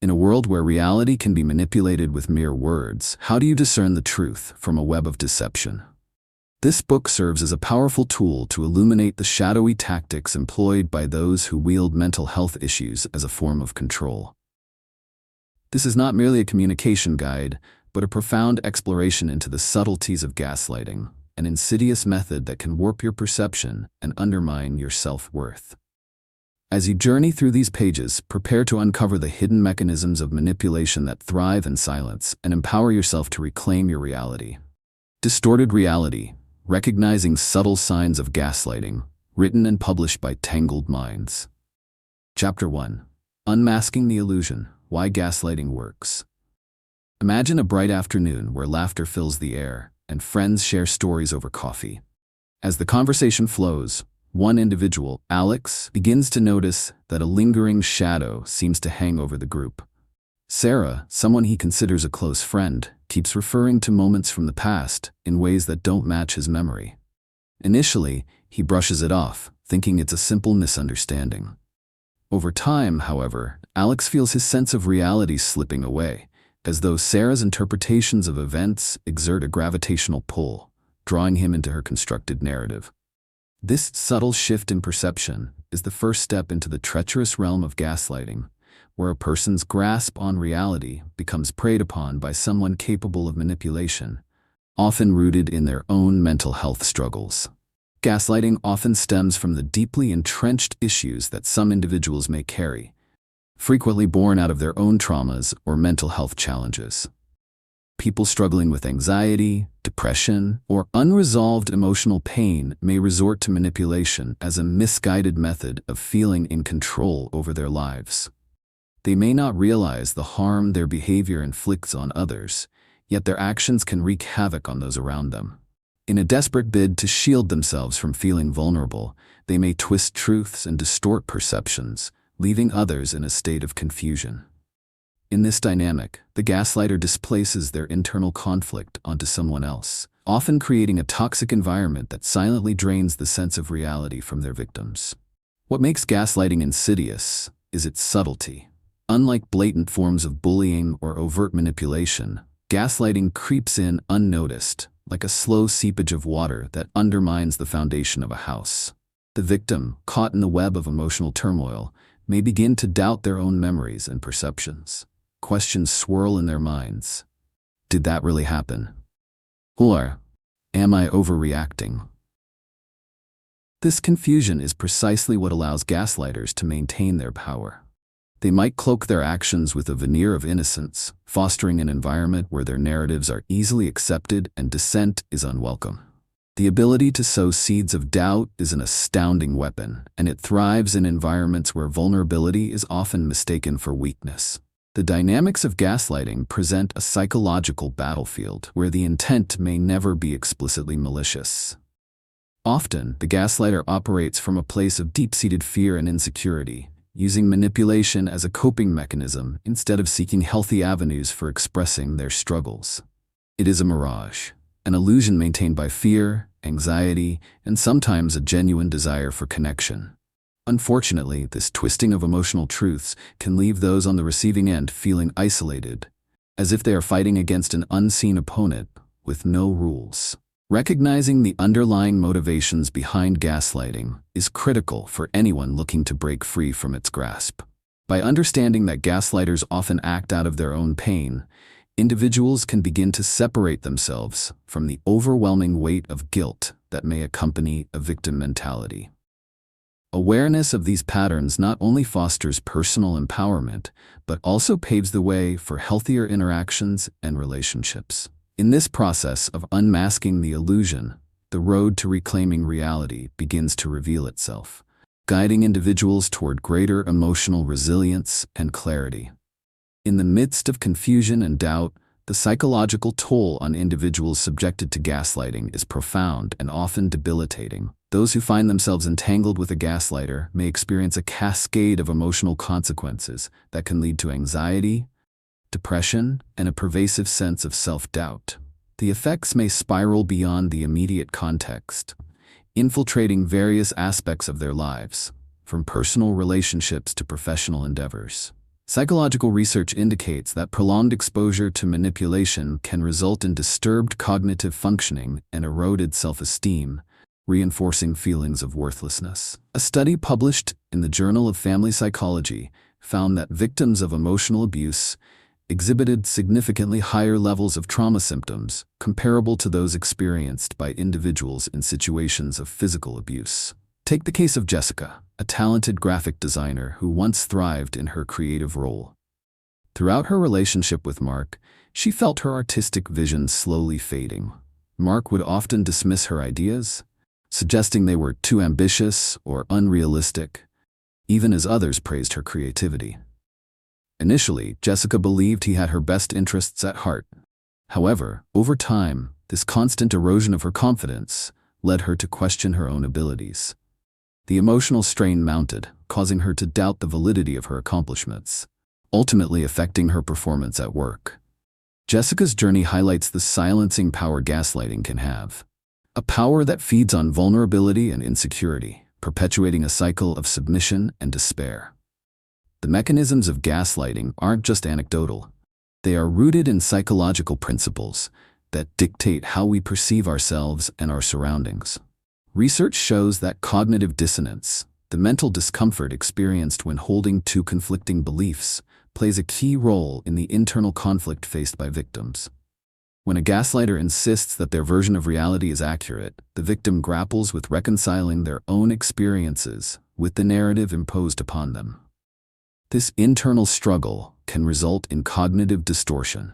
In a world where reality can be manipulated with mere words, how do you discern the truth from a web of deception? This book serves as a powerful tool to illuminate the shadowy tactics employed by those who wield mental health issues as a form of control. This is not merely a communication guide, but a profound exploration into the subtleties of gaslighting, an insidious method that can warp your perception and undermine your self-worth. As you journey through these pages, prepare to uncover the hidden mechanisms of manipulation that thrive in silence and empower yourself to reclaim your reality. Distorted Reality: Recognizing Subtle Signs of Gaslighting, written and published by Tangled Minds. Chapter 1. Unmasking the Illusion: Why Gaslighting Works. Imagine a bright afternoon where laughter fills the air and friends share stories over coffee. As the conversation flows, one individual, Alex, begins to notice that a lingering shadow seems to hang over the group. Sarah, someone he considers a close friend, keeps referring to moments from the past in ways that don't match his memory. Initially, he brushes it off, thinking it's a simple misunderstanding. Over time, however, Alex feels his sense of reality slipping away, as though Sarah's interpretations of events exert a gravitational pull, drawing him into her constructed narrative. This subtle shift in perception is the first step into the treacherous realm of gaslighting, where a person's grasp on reality becomes preyed upon by someone capable of manipulation, often rooted in their own mental health struggles. Gaslighting often stems from the deeply entrenched issues that some individuals may carry, frequently born out of their own traumas or mental health challenges. People struggling with anxiety, depression, or unresolved emotional pain may resort to manipulation as a misguided method of feeling in control over their lives. They may not realize the harm their behavior inflicts on others, yet their actions can wreak havoc on those around them. In a desperate bid to shield themselves from feeling vulnerable, they may twist truths and distort perceptions, leaving others in a state of confusion. In this dynamic, the gaslighter displaces their internal conflict onto someone else, often creating a toxic environment that silently drains the sense of reality from their victims. What makes gaslighting insidious is its subtlety. Unlike blatant forms of bullying or overt manipulation, gaslighting creeps in unnoticed, like a slow seepage of water that undermines the foundation of a house. The victim, caught in the web of emotional turmoil, may begin to doubt their own memories and perceptions. Questions swirl in their minds. Did that really happen? Or, am I overreacting? This confusion is precisely what allows gaslighters to maintain their power. They might cloak their actions with a veneer of innocence, fostering an environment where their narratives are easily accepted and dissent is unwelcome. The ability to sow seeds of doubt is an astounding weapon, and it thrives in environments where vulnerability is often mistaken for weakness. The dynamics of gaslighting present a psychological battlefield where the intent may never be explicitly malicious. Often, the gaslighter operates from a place of deep-seated fear and insecurity, using manipulation as a coping mechanism instead of seeking healthy avenues for expressing their struggles. It is a mirage, an illusion maintained by fear, anxiety, and sometimes a genuine desire for connection. Unfortunately, this twisting of emotional truths can leave those on the receiving end feeling isolated, as if they are fighting against an unseen opponent with no rules. Recognizing the underlying motivations behind gaslighting is critical for anyone looking to break free from its grasp. By understanding that gaslighters often act out of their own pain, individuals can begin to separate themselves from the overwhelming weight of guilt that may accompany a victim mentality. Awareness of these patterns not only fosters personal empowerment, but also paves the way for healthier interactions and relationships. In this process of unmasking the illusion, the road to reclaiming reality begins to reveal itself, guiding individuals toward greater emotional resilience and clarity. In the midst of confusion and doubt, the psychological toll on individuals subjected to gaslighting is profound and often debilitating. Those who find themselves entangled with a gaslighter may experience a cascade of emotional consequences that can lead to anxiety, depression, and a pervasive sense of self-doubt. The effects may spiral beyond the immediate context, infiltrating various aspects of their lives, from personal relationships to professional endeavors. Psychological research indicates that prolonged exposure to manipulation can result in disturbed cognitive functioning and eroded self-esteem, reinforcing feelings of worthlessness. A study published in the Journal of Family Psychology found that victims of emotional abuse exhibited significantly higher levels of trauma symptoms comparable to those experienced by individuals in situations of physical abuse. Take the case of Jessica, a talented graphic designer who once thrived in her creative role. Throughout her relationship with Mark, she felt her artistic vision slowly fading. Mark would often dismiss her ideas, suggesting they were too ambitious or unrealistic, even as others praised her creativity. Initially, Jessica believed he had her best interests at heart. However, over time, this constant erosion of her confidence led her to question her own abilities. The emotional strain mounted, causing her to doubt the validity of her accomplishments, ultimately affecting her performance at work. Jessica's journey highlights the silencing power gaslighting can have. A power that feeds on vulnerability and insecurity, perpetuating a cycle of submission and despair. The mechanisms of gaslighting aren't just anecdotal. They are rooted in psychological principles that dictate how we perceive ourselves and our surroundings. Research shows that cognitive dissonance, the mental discomfort experienced when holding two conflicting beliefs, plays a key role in the internal conflict faced by victims. When a gaslighter insists that their version of reality is accurate, the victim grapples with reconciling their own experiences with the narrative imposed upon them. This internal struggle can result in cognitive distortion,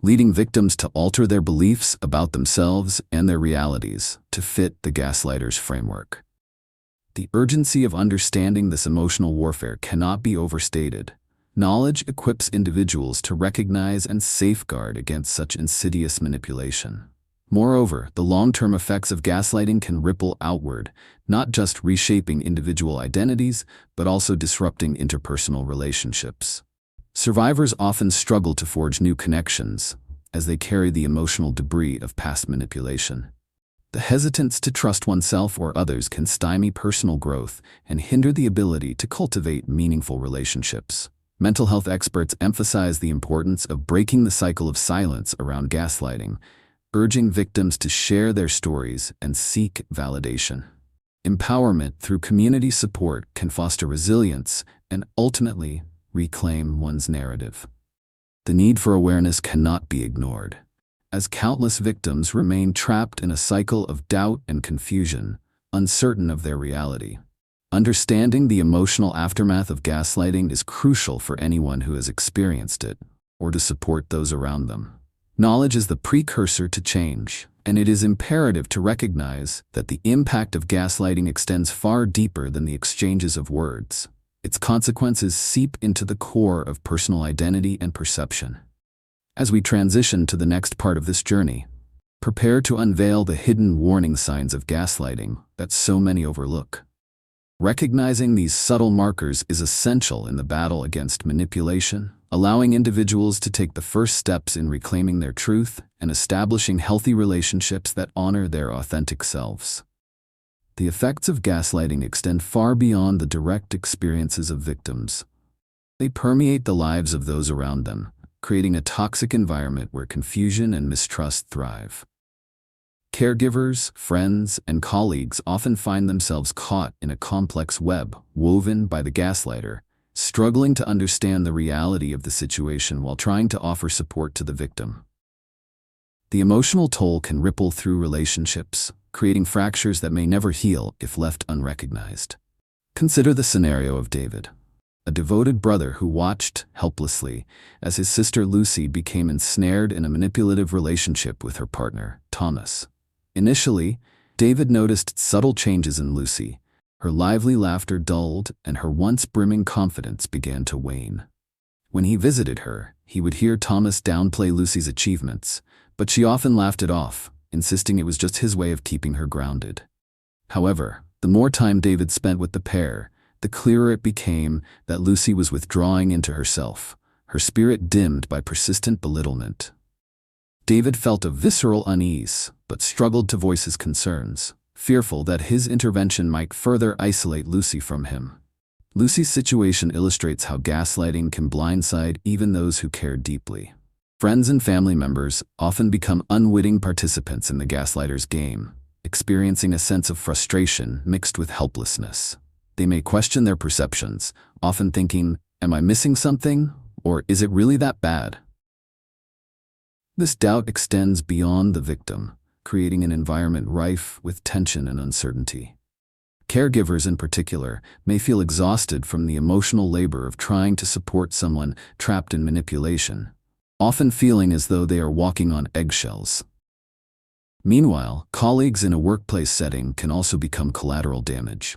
leading victims to alter their beliefs about themselves and their realities to fit the gaslighter's framework. The urgency of understanding this emotional warfare cannot be overstated. Knowledge equips individuals to recognize and safeguard against such insidious manipulation. Moreover, the long-term effects of gaslighting can ripple outward, not just reshaping individual identities, but also disrupting interpersonal relationships. Survivors often struggle to forge new connections as they carry the emotional debris of past manipulation. The hesitance to trust oneself or others can stymie personal growth and hinder the ability to cultivate meaningful relationships. Mental health experts emphasize the importance of breaking the cycle of silence around gaslighting, urging victims to share their stories and seek validation. Empowerment through community support can foster resilience and ultimately reclaim one's narrative. The need for awareness cannot be ignored, as countless victims remain trapped in a cycle of doubt and confusion, uncertain of their reality. Understanding the emotional aftermath of gaslighting is crucial for anyone who has experienced it, or to support those around them. Knowledge is the precursor to change, and it is imperative to recognize that the impact of gaslighting extends far deeper than the exchanges of words. Its consequences seep into the core of personal identity and perception. As we transition to the next part of this journey, prepare to unveil the hidden warning signs of gaslighting that so many overlook. Recognizing these subtle markers is essential in the battle against manipulation, allowing individuals to take the first steps in reclaiming their truth and establishing healthy relationships that honor their authentic selves. The effects of gaslighting extend far beyond the direct experiences of victims. They permeate the lives of those around them, creating a toxic environment where confusion and mistrust thrive. Caregivers, friends, and colleagues often find themselves caught in a complex web woven by the gaslighter, struggling to understand the reality of the situation while trying to offer support to the victim. The emotional toll can ripple through relationships, creating fractures that may never heal if left unrecognized. Consider the scenario of David, a devoted brother who watched helplessly as his sister Lucy became ensnared in a manipulative relationship with her partner, Thomas. Initially, David noticed subtle changes in Lucy. Her lively laughter dulled and her once brimming confidence began to wane. When he visited her, he would hear Thomas downplay Lucy's achievements, but she often laughed it off, insisting it was just his way of keeping her grounded. However, the more time David spent with the pair, the clearer it became that Lucy was withdrawing into herself, her spirit dimmed by persistent belittlement. David felt a visceral unease, but struggled to voice his concerns, fearful that his intervention might further isolate Lucy from him. Lucy's situation illustrates how gaslighting can blindside even those who care deeply. Friends and family members often become unwitting participants in the gaslighter's game, experiencing a sense of frustration mixed with helplessness. They may question their perceptions, often thinking, "Am I missing something? Or is it really that bad?" This doubt extends beyond the victim, creating an environment rife with tension and uncertainty. Caregivers in particular may feel exhausted from the emotional labor of trying to support someone trapped in manipulation, often feeling as though they are walking on eggshells. Meanwhile, colleagues in a workplace setting can also become collateral damage.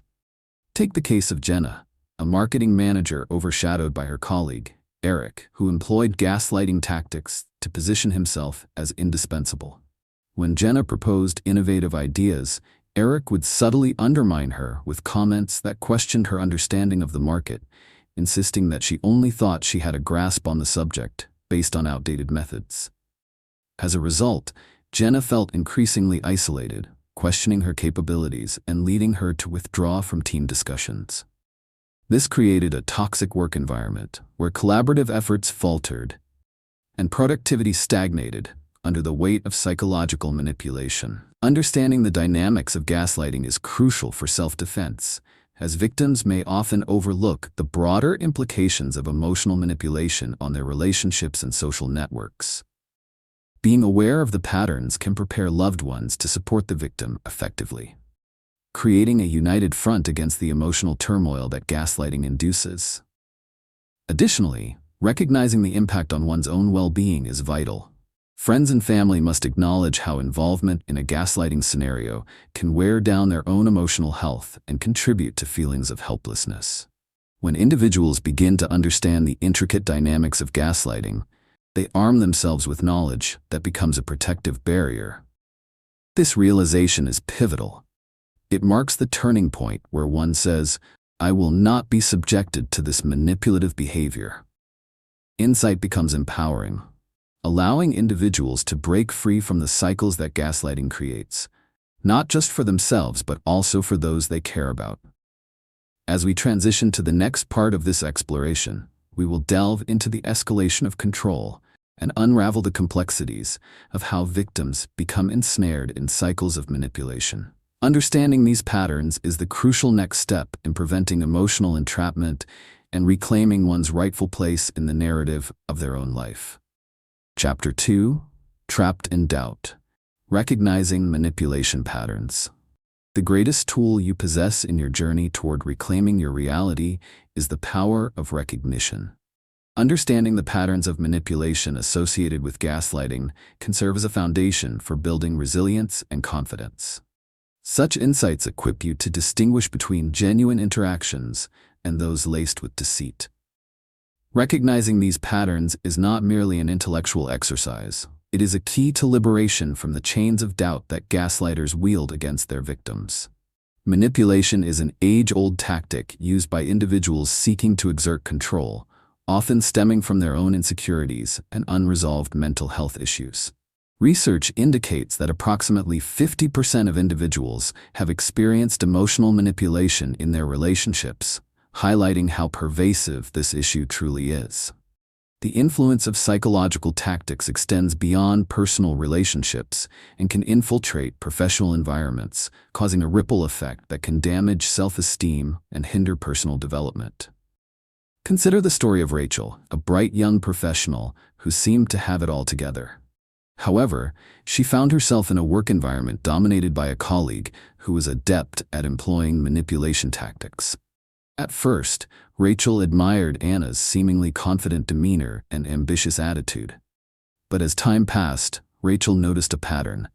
Take the case of Jenna, a marketing manager overshadowed by her colleague, Eric, who employed gaslighting tactics to position himself as indispensable. When Jenna proposed innovative ideas, Eric would subtly undermine her with comments that questioned her understanding of the market, insisting that she only thought she had a grasp on the subject based on outdated methods. As a result, Jenna felt increasingly isolated, questioning her capabilities and leading her to withdraw from team discussions. This created a toxic work environment where collaborative efforts faltered and productivity stagnated under the weight of psychological manipulation. Understanding the dynamics of gaslighting is crucial for self-defense, as victims may often overlook the broader implications of emotional manipulation on their relationships and social networks. Being aware of the patterns can prepare loved ones to support the victim effectively, creating a united front against the emotional turmoil that gaslighting induces. Additionally, recognizing the impact on one's own well-being is vital. Friends and family must acknowledge how involvement in a gaslighting scenario can wear down their own emotional health and contribute to feelings of helplessness. When individuals begin to understand the intricate dynamics of gaslighting, they arm themselves with knowledge that becomes a protective barrier. This realization is pivotal. It marks the turning point where one says, "I will not be subjected to this manipulative behavior." Insight becomes empowering, allowing individuals to break free from the cycles that gaslighting creates, not just for themselves but also for those they care about. As we transition to the next part of this exploration, we will delve into the escalation of control and unravel the complexities of how victims become ensnared in cycles of manipulation. Understanding these patterns is the crucial next step in preventing emotional entrapment and reclaiming one's rightful place in the narrative of their own life. Chapter 2: Trapped in Doubt. Recognizing Manipulation Patterns. The greatest tool you possess in your journey toward reclaiming your reality is the power of recognition. Understanding the patterns of manipulation associated with gaslighting can serve as a foundation for building resilience and confidence. Such insights equip you to distinguish between genuine interactions and those laced with deceit. Recognizing these patterns is not merely an intellectual exercise. It is a key to liberation from the chains of doubt that gaslighters wield against their victims. Manipulation is an age-old tactic used by individuals seeking to exert control, often stemming from their own insecurities and unresolved mental health issues. Research indicates that approximately 50% of individuals have experienced emotional manipulation in their relationships, highlighting how pervasive this issue truly is. The influence of psychological tactics extends beyond personal relationships and can infiltrate professional environments, causing a ripple effect that can damage self-esteem and hinder personal development. Consider the story of Rachel, a bright young professional who seemed to have it all together. However, she found herself in a work environment dominated by a colleague who was adept at employing manipulation tactics. At first, Rachel admired Anna's seemingly confident demeanor and ambitious attitude. But as time passed, Rachel noticed a pattern.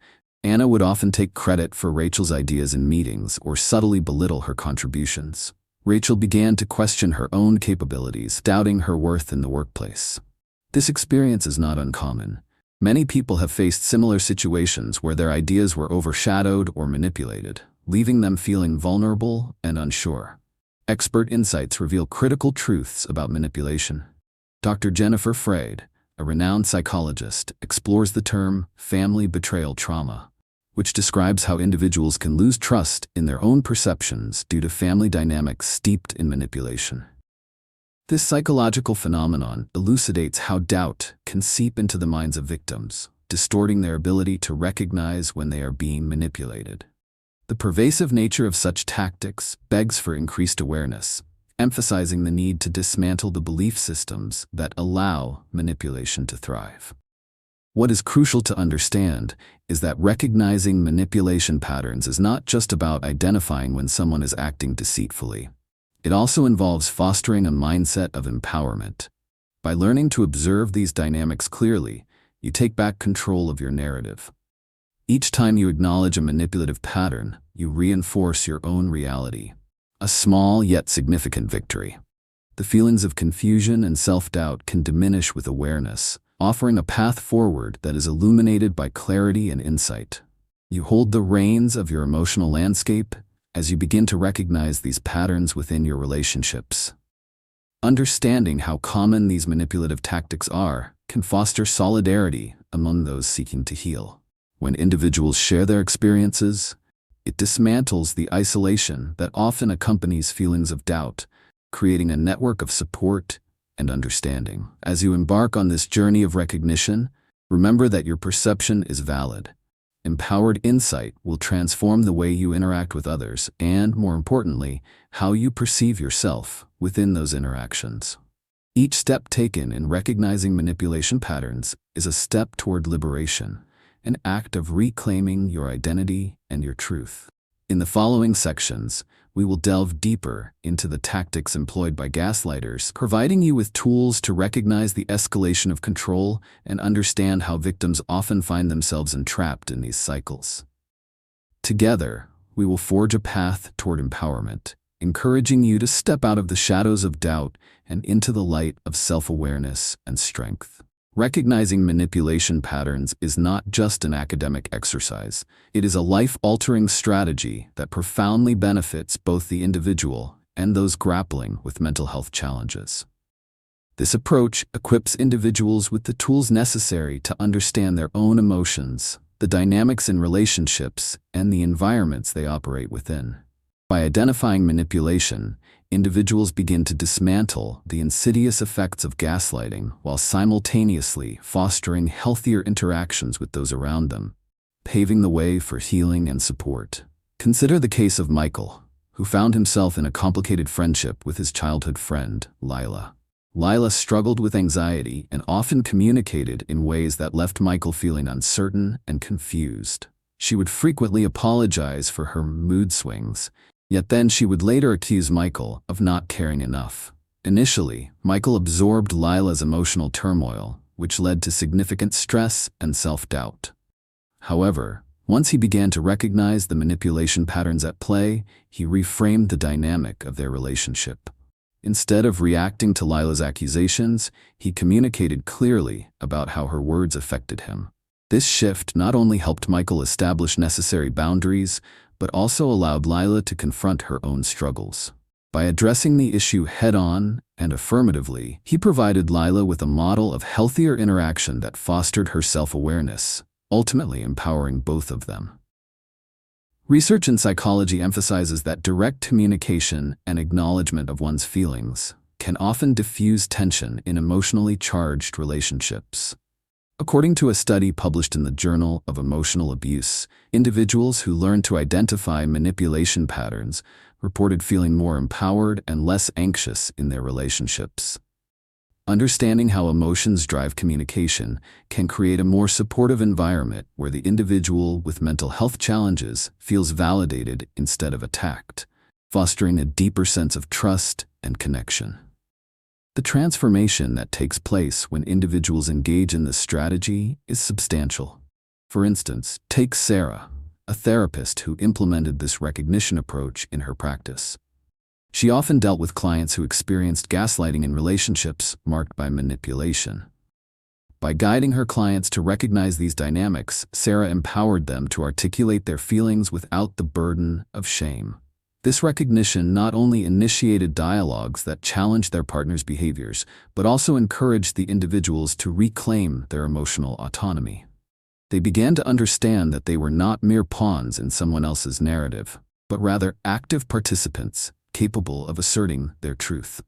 Anna would often take credit for Rachel's ideas in meetings or subtly belittle her contributions. Rachel began to question her own capabilities, doubting her worth in the workplace. This experience is not uncommon. Many people have faced similar situations where their ideas were overshadowed or manipulated, leaving them feeling vulnerable and unsure. Expert insights reveal critical truths about manipulation. Dr. Jennifer Freyd, a renowned psychologist, explores the term family betrayal trauma, which describes how individuals can lose trust in their own perceptions due to family dynamics steeped in manipulation. This psychological phenomenon elucidates how doubt can seep into the minds of victims, distorting their ability to recognize when they are being manipulated. The pervasive nature of such tactics begs for increased awareness, emphasizing the need to dismantle the belief systems that allow manipulation to thrive. What is crucial to understand is that recognizing manipulation patterns is not just about identifying when someone is acting deceitfully. It also involves fostering a mindset of empowerment. By learning to observe these dynamics clearly, you take back control of your narrative. Each time you acknowledge a manipulative pattern, you reinforce your own reality. A small yet significant victory. The feelings of confusion and self-doubt can diminish with awareness, offering a path forward that is illuminated by clarity and insight. You hold the reins of your emotional landscape as you begin to recognize these patterns within your relationships. Understanding how common these manipulative tactics are can foster solidarity among those seeking to heal. When individuals share their experiences, it dismantles the isolation that often accompanies feelings of doubt, creating a network of support and understanding. As you embark on this journey of recognition, remember that your perception is valid. Empowered insight will transform the way you interact with others and, more importantly, how you perceive yourself within those interactions. Each step taken in recognizing manipulation patterns is a step toward liberation, an act of reclaiming your identity and your truth. In the following sections, we will delve deeper into the tactics employed by gaslighters, providing you with tools to recognize the escalation of control and understand how victims often find themselves entrapped in these cycles. Together, we will forge a path toward empowerment, encouraging you to step out of the shadows of doubt and into the light of self-awareness and strength. Recognizing manipulation patterns is not just an academic exercise. It is a life-altering strategy that profoundly benefits both the individual and those grappling with mental health challenges. This approach equips individuals with the tools necessary to understand their own emotions, the dynamics in relationships, and the environments they operate within. By identifying manipulation, individuals begin to dismantle the insidious effects of gaslighting while simultaneously fostering healthier interactions with those around them, paving the way for healing and support. Consider the case of Michael, who found himself in a complicated friendship with his childhood friend, Lila. Lila struggled with anxiety and often communicated in ways that left Michael feeling uncertain and confused. She would frequently apologize for her mood swings, yet then she would later accuse Michael of not caring enough. Initially, Michael absorbed Lila's emotional turmoil, which led to significant stress and self-doubt. However, once he began to recognize the manipulation patterns at play, he reframed the dynamic of their relationship. Instead of reacting to Lila's accusations, he communicated clearly about how her words affected him. This shift not only helped Michael establish necessary boundaries, but also allowed Lila to confront her own struggles. By addressing the issue head-on and affirmatively, he provided Lila with a model of healthier interaction that fostered her self-awareness, ultimately empowering both of them. Research in psychology emphasizes that direct communication and acknowledgement of one's feelings can often diffuse tension in emotionally charged relationships. According to a study published in the Journal of Emotional Abuse, individuals who learned to identify manipulation patterns reported feeling more empowered and less anxious in their relationships. Understanding how emotions drive communication can create a more supportive environment where the individual with mental health challenges feels validated instead of attacked, fostering a deeper sense of trust and connection. The transformation that takes place when individuals engage in this strategy is substantial. For instance, take Sarah, a therapist who implemented this recognition approach in her practice. She often dealt with clients who experienced gaslighting in relationships marked by manipulation. By guiding her clients to recognize these dynamics, Sarah empowered them to articulate their feelings without the burden of shame. This recognition not only initiated dialogues that challenged their partner's behaviors, but also encouraged the individuals to reclaim their emotional autonomy. They began to understand that they were not mere pawns in someone else's narrative, but rather active participants capable of asserting their truth.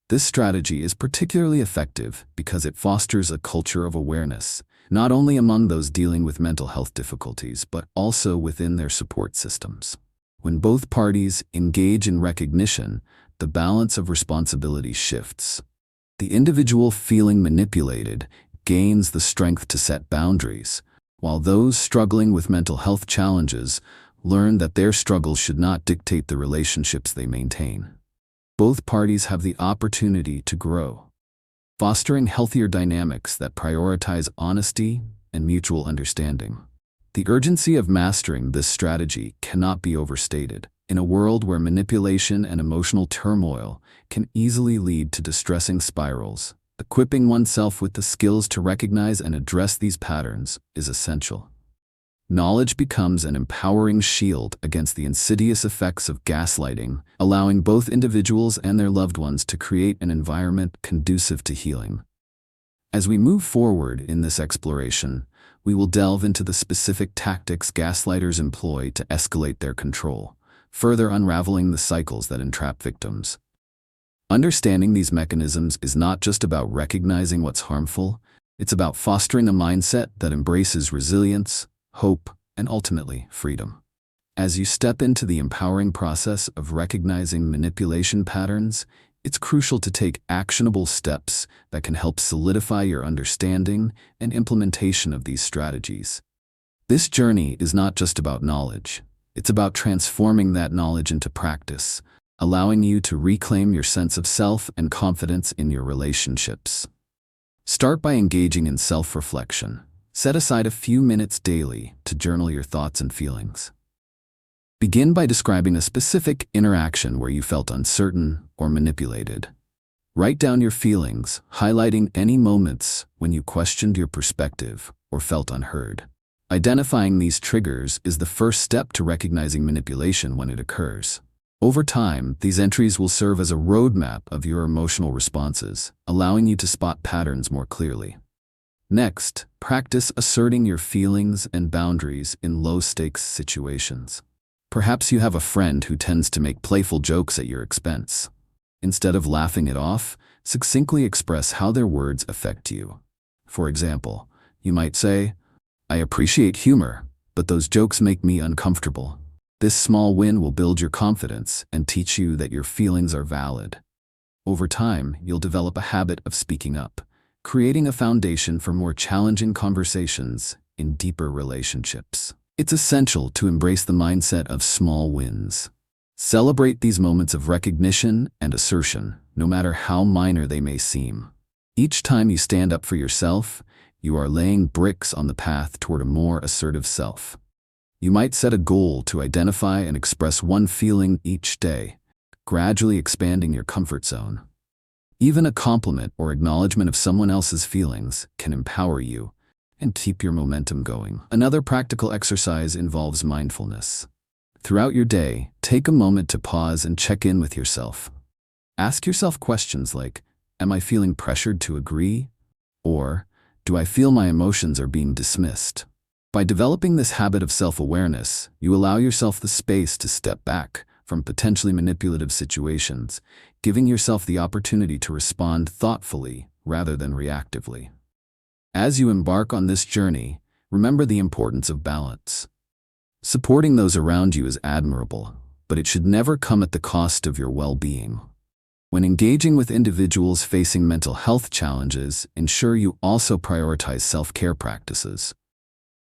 This strategy is particularly effective because it fosters a culture of awareness, not only among those dealing with mental health difficulties, but also within their support systems. When both parties engage in recognition, the balance of responsibility shifts. The individual feeling manipulated gains the strength to set boundaries, while those struggling with mental health challenges learn that their struggles should not dictate the relationships they maintain. Both parties have the opportunity to grow, fostering healthier dynamics that prioritize honesty and mutual understanding. The urgency of mastering this strategy cannot be overstated. In a world where manipulation and emotional turmoil can easily lead to distressing spirals, equipping oneself with the skills to recognize and address these patterns is essential. Knowledge becomes an empowering shield against the insidious effects of gaslighting, allowing both individuals and their loved ones to create an environment conducive to healing. As we move forward in this exploration, we will delve into the specific tactics gaslighters employ to escalate their control, further unraveling the cycles that entrap victims. Understanding these mechanisms is not just about recognizing what's harmful, it's about fostering a mindset that embraces resilience, hope, and ultimately freedom. As you step into the empowering process of recognizing manipulation patterns, it's crucial to take actionable steps that can help solidify your understanding and implementation of these strategies. This journey is not just about knowledge, it's about transforming that knowledge into practice, allowing you to reclaim your sense of self and confidence in your relationships. Start by engaging in self-reflection. Set aside a few minutes daily to journal your thoughts and feelings. Begin by describing a specific interaction where you felt uncertain or manipulated. Write down your feelings, highlighting any moments when you questioned your perspective or felt unheard. Identifying these triggers is the first step to recognizing manipulation when it occurs. Over time, these entries will serve as a roadmap of your emotional responses, allowing you to spot patterns more clearly. Next, practice asserting your feelings and boundaries in low-stakes situations. Perhaps you have a friend who tends to make playful jokes at your expense. Instead of laughing it off, succinctly express how their words affect you. For example, you might say, "I appreciate humor, but those jokes make me uncomfortable." This small win will build your confidence and teach you that your feelings are valid. Over time, you'll develop a habit of speaking up, creating a foundation for more challenging conversations in deeper relationships. It's essential to embrace the mindset of small wins. Celebrate these moments of recognition and assertion, no matter how minor they may seem. Each time you stand up for yourself, you are laying bricks on the path toward a more assertive self. You might set a goal to identify and express one feeling each day, gradually expanding your comfort zone. Even a compliment or acknowledgement of someone else's feelings can empower you and keep your momentum going. Another practical exercise involves mindfulness. Throughout your day, take a moment to pause and check in with yourself. Ask yourself questions like, am I feeling pressured to agree? Or, do I feel my emotions are being dismissed? By developing this habit of self-awareness, you allow yourself the space to step back from potentially manipulative situations, giving yourself the opportunity to respond thoughtfully rather than reactively. As you embark on this journey, remember the importance of balance. Supporting those around you is admirable, but it should never come at the cost of your well-being. When engaging with individuals facing mental health challenges, ensure you also prioritize self-care practices.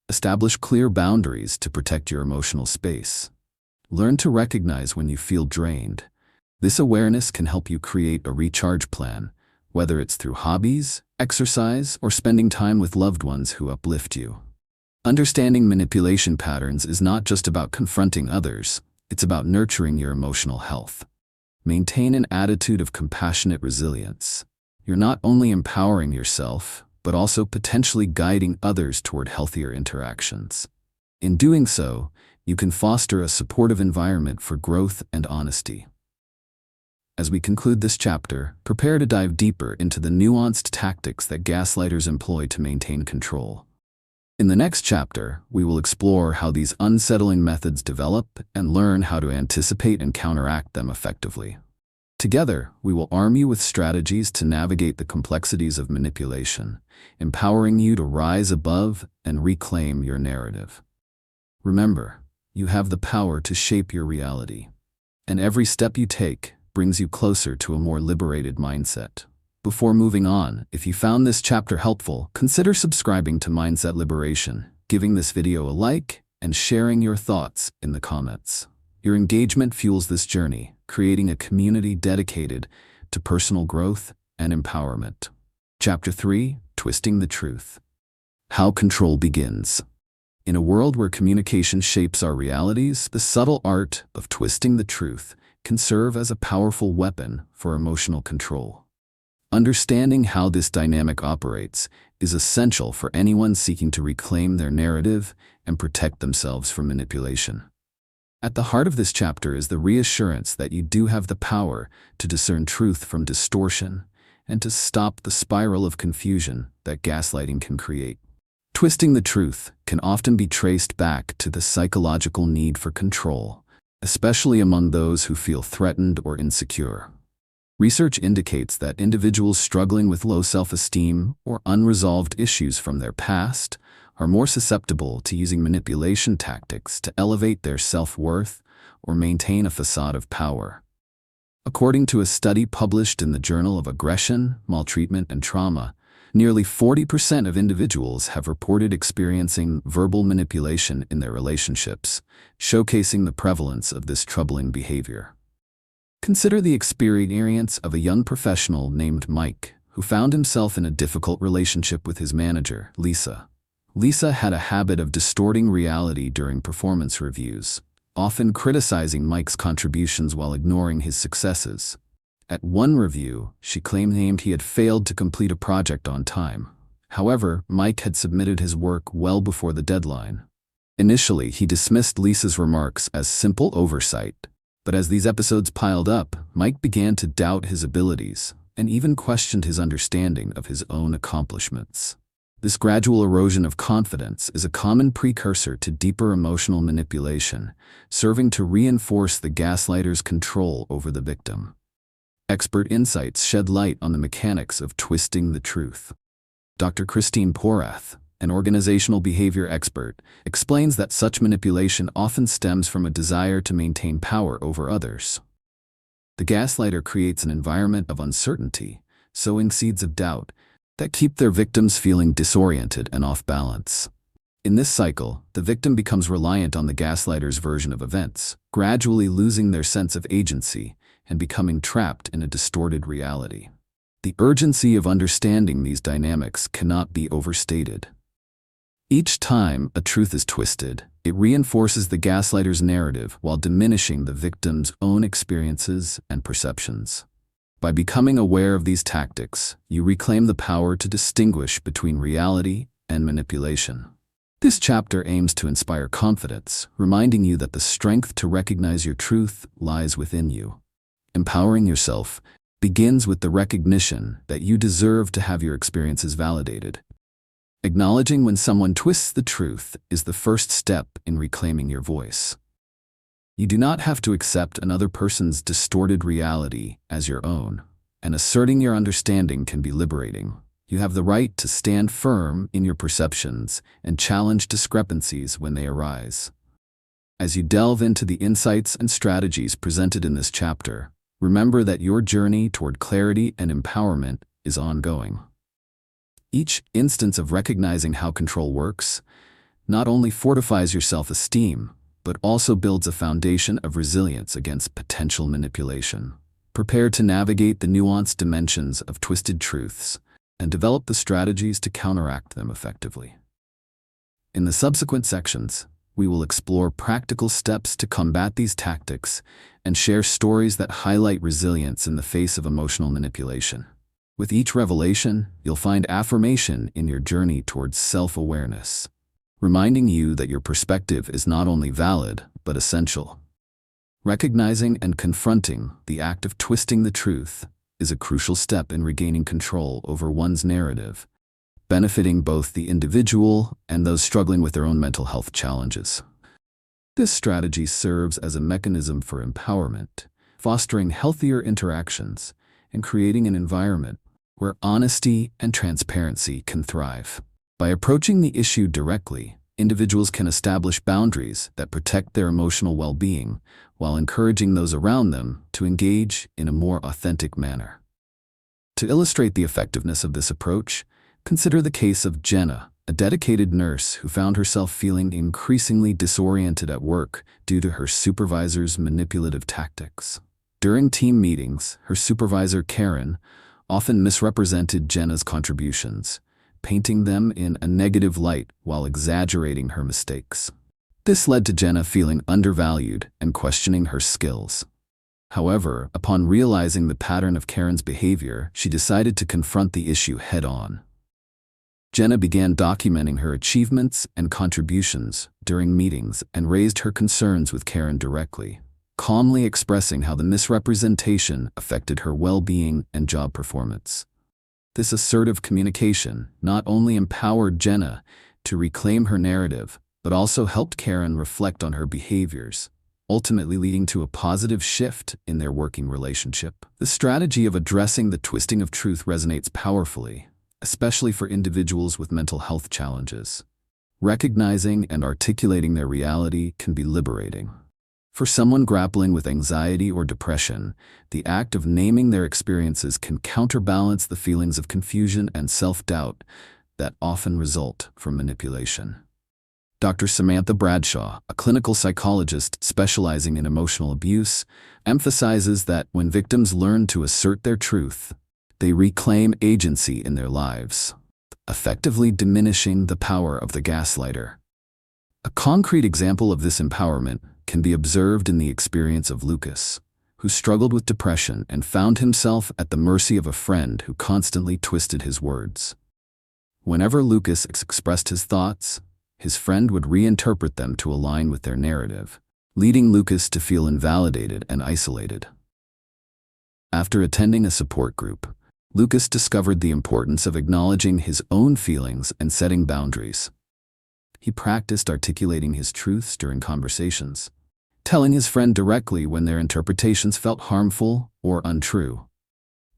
Establish clear boundaries to protect your emotional space. Learn to recognize when you feel drained. This awareness can help you create a recharge plan, whether it's through hobbies, exercise, or spending time with loved ones who uplift you. Understanding manipulation patterns is not just about confronting others, it's about nurturing your emotional health. Maintain an attitude of compassionate resilience. You're not only empowering yourself, but also potentially guiding others toward healthier interactions. In doing so, you can foster a supportive environment for growth and honesty. As we conclude this chapter, prepare to dive deeper into the nuanced tactics that gaslighters employ to maintain control. In the next chapter, we will explore how these unsettling methods develop and learn how to anticipate and counteract them effectively. Together, we will arm you with strategies to navigate the complexities of manipulation, empowering you to rise above and reclaim your narrative. Remember, you have the power to shape your reality, and every step you take brings you closer to a more liberated mindset. Before moving on, if you found this chapter helpful, consider subscribing to Mindset Liberation, giving this video a like, and sharing your thoughts in the comments. Your engagement fuels this journey, creating a community dedicated to personal growth and empowerment. Chapter 3: Twisting the Truth. How control begins. In a world where communication shapes our realities, the subtle art of twisting the truth can serve as a powerful weapon for emotional control. Understanding how this dynamic operates is essential for anyone seeking to reclaim their narrative and protect themselves from manipulation. At the heart of this chapter is the reassurance that you do have the power to discern truth from distortion and to stop the spiral of confusion that gaslighting can create. Twisting the truth can often be traced back to the psychological need for control, especially among those who feel threatened or insecure. Research indicates that individuals struggling with low self-esteem or unresolved issues from their past are more susceptible to using manipulation tactics to elevate their self-worth or maintain a facade of power. According to a study published in the Journal of Aggression, Maltreatment, and Trauma, nearly 40% of individuals have reported experiencing verbal manipulation in their relationships, showcasing the prevalence of this troubling behavior. Consider the experience of a young professional named Mike, who found himself in a difficult relationship with his manager, Lisa. Lisa had a habit of distorting reality during performance reviews, often criticizing Mike's contributions while ignoring his successes. At one review, she claimed he had failed to complete a project on time. However, Mike had submitted his work well before the deadline. Initially, he dismissed Lisa's remarks as simple oversight. But as these episodes piled up, Mike began to doubt his abilities and even questioned his understanding of his own accomplishments. This gradual erosion of confidence is a common precursor to deeper emotional manipulation, serving to reinforce the gaslighter's control over the victim. Expert insights shed light on the mechanics of twisting the truth. Dr. Christine Porath, an organizational behavior expert, explains that such manipulation often stems from a desire to maintain power over others. The gaslighter creates an environment of uncertainty, sowing seeds of doubt that keep their victims feeling disoriented and off balance. In this cycle, the victim becomes reliant on the gaslighter's version of events, gradually losing their sense of agency and becoming trapped in a distorted reality. The urgency of understanding these dynamics cannot be overstated. Each time a truth is twisted, it reinforces the gaslighter's narrative while diminishing the victim's own experiences and perceptions. By becoming aware of these tactics, you reclaim the power to distinguish between reality and manipulation. This chapter aims to inspire confidence, reminding you that the strength to recognize your truth lies within you. Empowering yourself begins with the recognition that you deserve to have your experiences validated. Acknowledging when someone twists the truth is the first step in reclaiming your voice. You do not have to accept another person's distorted reality as your own, and asserting your understanding can be liberating. You have the right to stand firm in your perceptions and challenge discrepancies when they arise. As you delve into the insights and strategies presented in this chapter, remember that your journey toward clarity and empowerment is ongoing. Each instance of recognizing how control works not only fortifies your self-esteem, but also builds a foundation of resilience against potential manipulation. Prepare to navigate the nuanced dimensions of twisted truths and develop the strategies to counteract them effectively. In the subsequent sections, we will explore practical steps to combat these tactics and share stories that highlight resilience in the face of emotional manipulation. With each revelation, you'll find affirmation in your journey towards self-awareness, reminding you that your perspective is not only valid, but essential. Recognizing and confronting the act of twisting the truth is a crucial step in regaining control over one's narrative, benefiting both the individual and those struggling with their own mental health challenges. This strategy serves as a mechanism for empowerment, fostering healthier interactions and creating an environment where honesty and transparency can thrive. By approaching the issue directly, individuals can establish boundaries that protect their emotional well-being while encouraging those around them to engage in a more authentic manner. To illustrate the effectiveness of this approach, consider the case of Jenna, a dedicated nurse who found herself feeling increasingly disoriented at work due to her supervisor's manipulative tactics. During team meetings, her supervisor, Karen, often misrepresented Jenna's contributions, painting them in a negative light while exaggerating her mistakes. This led to Jenna feeling undervalued and questioning her skills. However, upon realizing the pattern of Karen's behavior, she decided to confront the issue head-on. Jenna began documenting her achievements and contributions during meetings and raised her concerns with Karen directly, calmly expressing how the misrepresentation affected her well-being and job performance. This assertive communication not only empowered Jenna to reclaim her narrative, but also helped Karen reflect on her behaviors, ultimately leading to a positive shift in their working relationship. The strategy of addressing the twisting of truth resonates powerfully, especially for individuals with mental health challenges. Recognizing and articulating their reality can be liberating. For someone grappling with anxiety or depression, the act of naming their experiences can counterbalance the feelings of confusion and self-doubt that often result from manipulation. Dr. Samantha Bradshaw, a clinical psychologist specializing in emotional abuse, emphasizes that when victims learn to assert their truth, they reclaim agency in their lives, effectively diminishing the power of the gaslighter. A concrete example of this empowerment can be observed in the experience of Lucas, who struggled with depression and found himself at the mercy of a friend who constantly twisted his words. Whenever Lucas expressed his thoughts, his friend would reinterpret them to align with their narrative, leading Lucas to feel invalidated and isolated. After attending a support group, Lucas discovered the importance of acknowledging his own feelings and setting boundaries. He practiced articulating his truths during conversations, telling his friend directly when their interpretations felt harmful or untrue.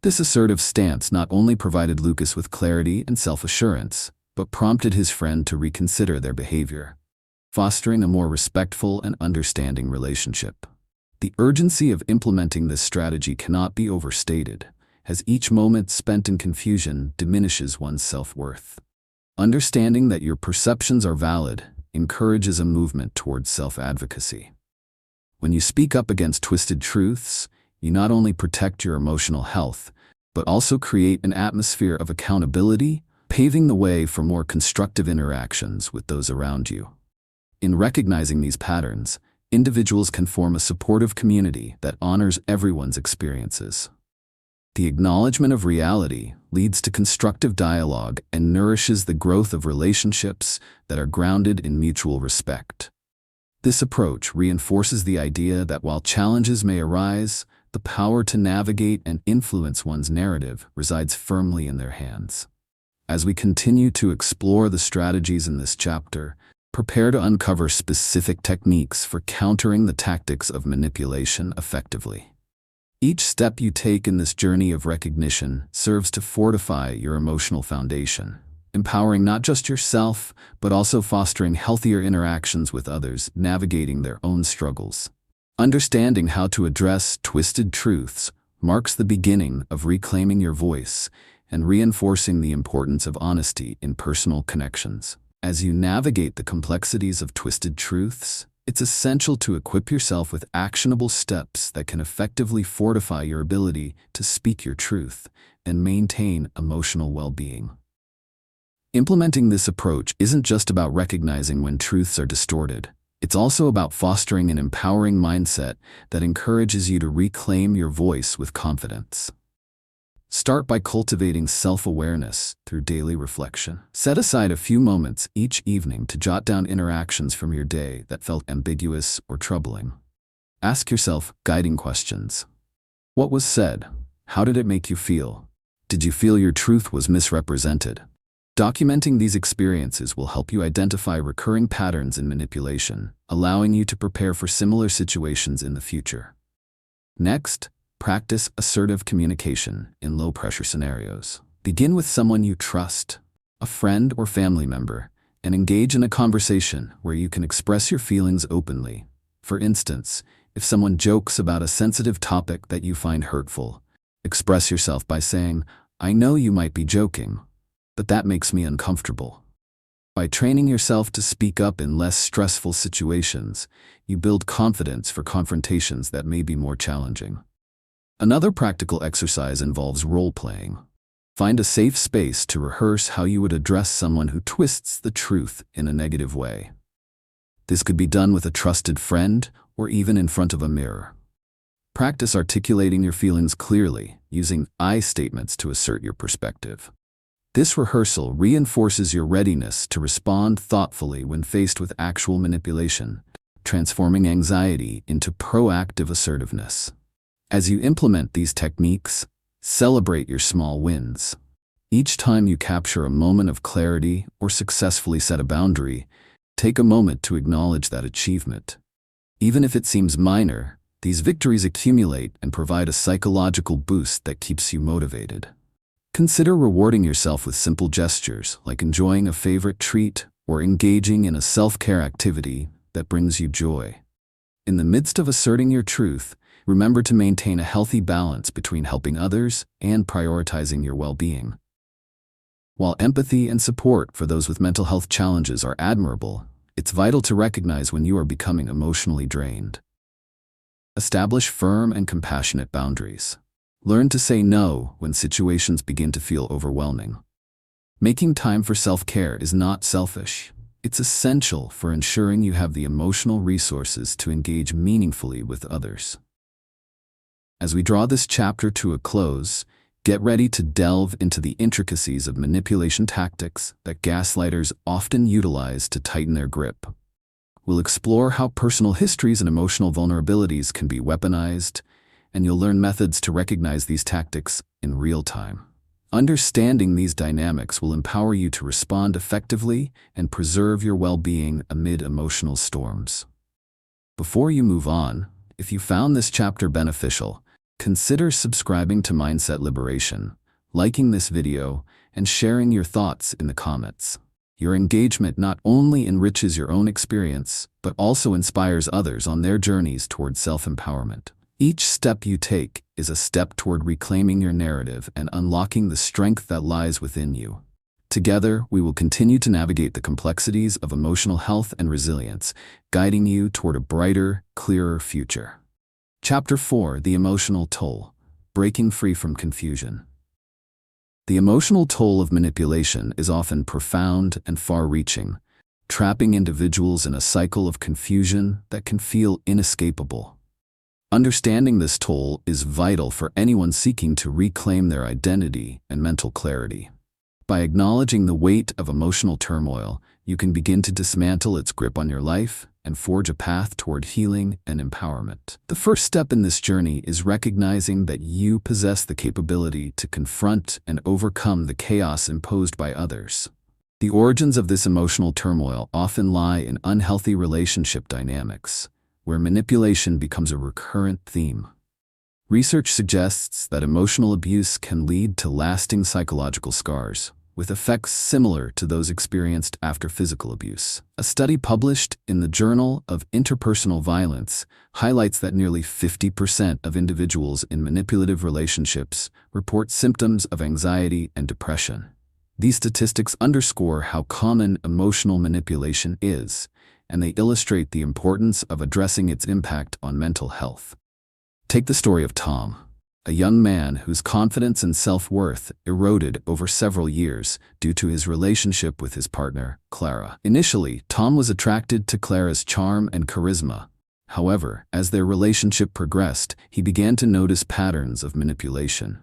This assertive stance not only provided Lucas with clarity and self-assurance, but prompted his friend to reconsider their behavior, fostering a more respectful and understanding relationship. The urgency of implementing this strategy cannot be overstated, as each moment spent in confusion diminishes one's self-worth. Understanding that your perceptions are valid encourages a movement towards self-advocacy. When you speak up against twisted truths, you not only protect your emotional health, but also create an atmosphere of accountability, paving the way for more constructive interactions with those around you. In recognizing these patterns, individuals can form a supportive community that honors everyone's experiences. The acknowledgement of reality leads to constructive dialogue and nourishes the growth of relationships that are grounded in mutual respect. This approach reinforces the idea that while challenges may arise, the power to navigate and influence one's narrative resides firmly in their hands. As we continue to explore the strategies in this chapter, prepare to uncover specific techniques for countering the tactics of manipulation effectively. Each step you take in this journey of recognition serves to fortify your emotional foundation, empowering not just yourself, but also fostering healthier interactions with others navigating their own struggles. Understanding how to address twisted truths marks the beginning of reclaiming your voice and reinforcing the importance of honesty in personal connections. As you navigate the complexities of twisted truths, it's essential to equip yourself with actionable steps that can effectively fortify your ability to speak your truth and maintain emotional well-being. Implementing this approach isn't just about recognizing when truths are distorted. It's also about fostering an empowering mindset that encourages you to reclaim your voice with confidence. Start by cultivating self-awareness through daily reflection. Set aside a few moments each evening to jot down interactions from your day that felt ambiguous or troubling. Ask yourself guiding questions. What was said? How did it make you feel? Did you feel your truth was misrepresented? Documenting these experiences will help you identify recurring patterns in manipulation, allowing you to prepare for similar situations in the future. Next, practice assertive communication in low-pressure scenarios. Begin with someone you trust, a friend or family member, and engage in a conversation where you can express your feelings openly. For instance, if someone jokes about a sensitive topic that you find hurtful, express yourself by saying, "I know you might be joking, but that makes me uncomfortable." By training yourself to speak up in less stressful situations, you build confidence for confrontations that may be more challenging. Another practical exercise involves role-playing. Find a safe space to rehearse how you would address someone who twists the truth in a negative way. This could be done with a trusted friend or even in front of a mirror. Practice articulating your feelings clearly, using I statements to assert your perspective. This rehearsal reinforces your readiness to respond thoughtfully when faced with actual manipulation, transforming anxiety into proactive assertiveness. As you implement these techniques, celebrate your small wins. Each time you capture a moment of clarity or successfully set a boundary, take a moment to acknowledge that achievement. Even if it seems minor, these victories accumulate and provide a psychological boost that keeps you motivated. Consider rewarding yourself with simple gestures, like enjoying a favorite treat or engaging in a self-care activity that brings you joy. In the midst of asserting your truth, remember to maintain a healthy balance between helping others and prioritizing your well-being. While empathy and support for those with mental health challenges are admirable, it's vital to recognize when you are becoming emotionally drained. Establish firm and compassionate boundaries. Learn to say no when situations begin to feel overwhelming. Making time for self-care is not selfish. It's essential for ensuring you have the emotional resources to engage meaningfully with others. As we draw this chapter to a close, get ready to delve into the intricacies of manipulation tactics that gaslighters often utilize to tighten their grip. We'll explore how personal histories and emotional vulnerabilities can be weaponized, and you'll learn methods to recognize these tactics in real time. Understanding these dynamics will empower you to respond effectively and preserve your well-being amid emotional storms. Before you move on, if you found this chapter beneficial, consider subscribing to Mindset Liberation, liking this video, and sharing your thoughts in the comments. Your engagement not only enriches your own experience, but also inspires others on their journeys toward self-empowerment. Each step you take is a step toward reclaiming your narrative and unlocking the strength that lies within you. Together, we will continue to navigate the complexities of emotional health and resilience, guiding you toward a brighter, clearer future. Chapter 4: The Emotional Toll. Breaking Free from Confusion. The emotional toll of manipulation is often profound and far-reaching, trapping individuals in a cycle of confusion that can feel inescapable. Understanding this toll is vital for anyone seeking to reclaim their identity and mental clarity. By acknowledging the weight of emotional turmoil, you can begin to dismantle its grip on your life and forge a path toward healing and empowerment. The first step in this journey is recognizing that you possess the capability to confront and overcome the chaos imposed by others. The origins of this emotional turmoil often lie in unhealthy relationship dynamics, where manipulation becomes a recurrent theme. Research suggests that emotional abuse can lead to lasting psychological scars, with effects similar to those experienced after physical abuse. A study published in the Journal of Interpersonal Violence highlights that nearly 50% of individuals in manipulative relationships report symptoms of anxiety and depression. These statistics underscore how common emotional manipulation is, and they illustrate the importance of addressing its impact on mental health. Take the story of Tom, a young man whose confidence and self-worth eroded over several years due to his relationship with his partner, Clara. Initially, Tom was attracted to Clara's charm and charisma. However, as their relationship progressed, he began to notice patterns of manipulation.